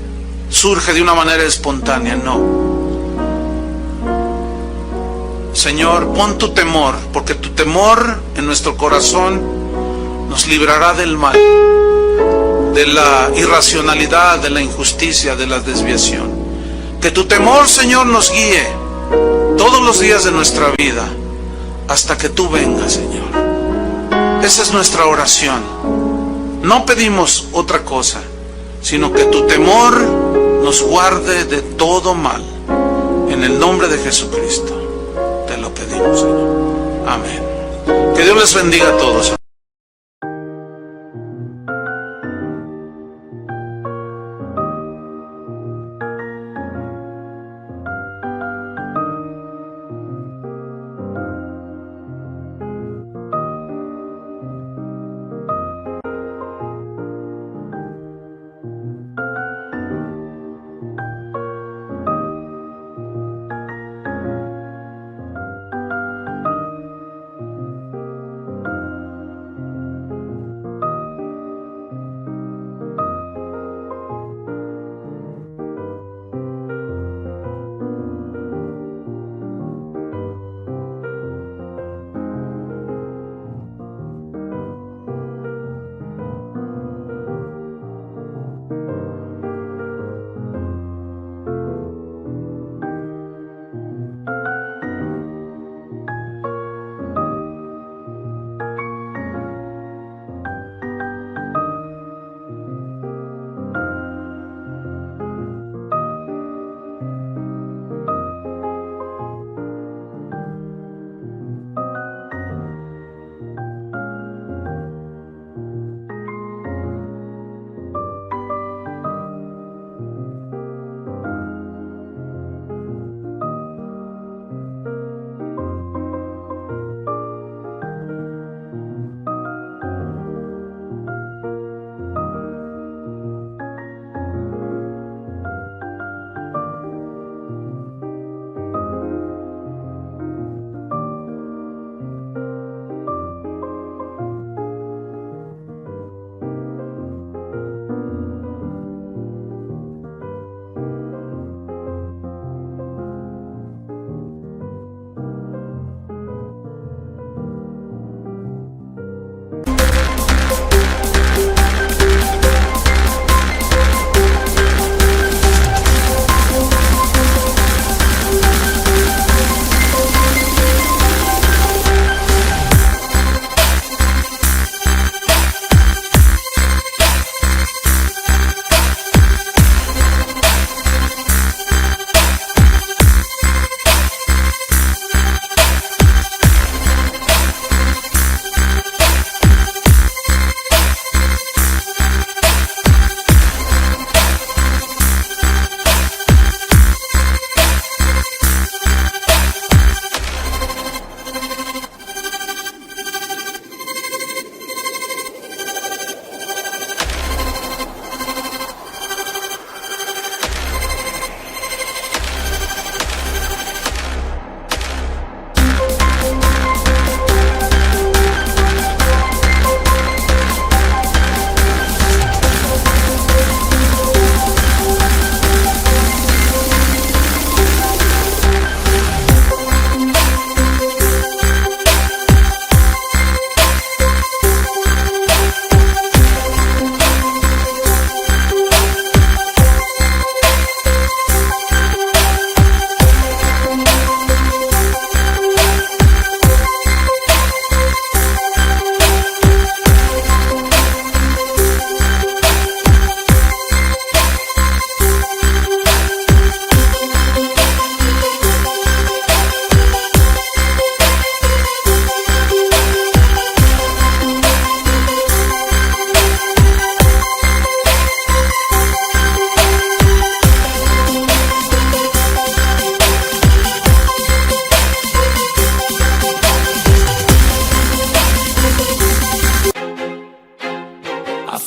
surge de una manera espontánea, no. Señor, pon tu temor, porque tu temor en nuestro corazón nos librará del mal, de la irracionalidad, de la injusticia, de la desviación. Que tu temor, Señor, nos guíe todos los días de nuestra vida hasta que tú vengas, Señor. Esa es nuestra oración. No pedimos otra cosa, sino que tu temor nos guarde de todo mal. En el nombre de Jesucristo te lo pedimos, Señor. Amén. Que Dios les bendiga a todos.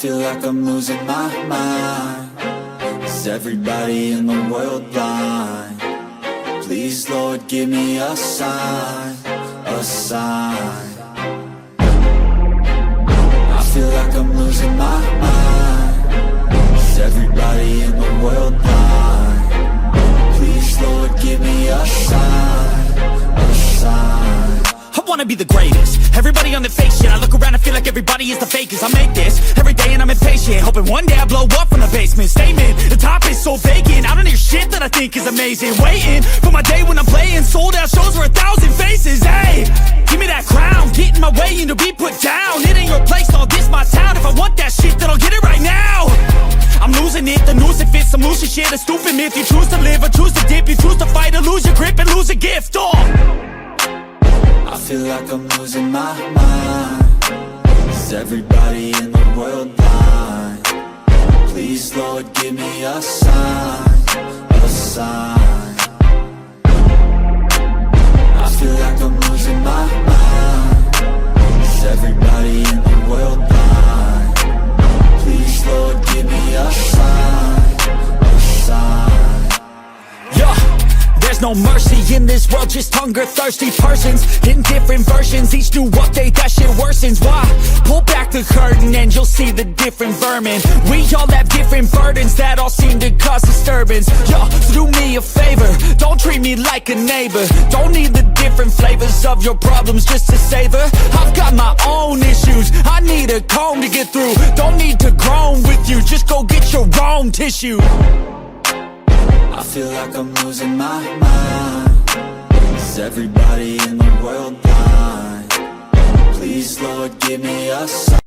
feel like I'm losing my mind. Is everybody in the world blind? Please, Lord, give me a sign, a sign. I feel like I'm losing my mind. Is everybody in the world blind? Please, Lord, give me a sign, a sign. I wanna be the greatest, Everybody on the fake shit. I look around and feel like everybody is the fakest. I make this every day and I'm impatient, hoping one day I blow up from the basement. Statement, the top is so vacant. I don't hear shit that I think is amazing. Waiting for my day when I'm playing sold out shows for 1,000 faces. Hey, give me that crown, get in my way and to be put down. It ain't your place, no, this my town. If I want that shit, then I'll get it right now. I'm losing it, the noose it fits, some losing shit, a stupid myth. You choose to live or choose to dip, you choose to fight or lose your grip and lose a gift. I feel like I'm losing my mind. Is everybody in the world blind? Please, Lord, give me a sign, a sign. I feel like I'm losing my mind. Is everybody in the world blind? Please, Lord, give me a sign, a sign. Yeah, there's no mercy in this world, just hunger-thirsty persons in different versions. Each new update, that shit worsens. Why? Pull back the curtain and you'll see the different vermin. We all have different burdens that all seem to cause disturbance. Yo, so do me a favor, don't treat me like a neighbor. Don't need the different flavors of your problems just to savor. I've got my own issues, I need a comb to get through. Don't need to groan with you, just go get your own tissue. I feel like I'm losing my mind. Is everybody in the world blind? Please, Lord, give me a sign.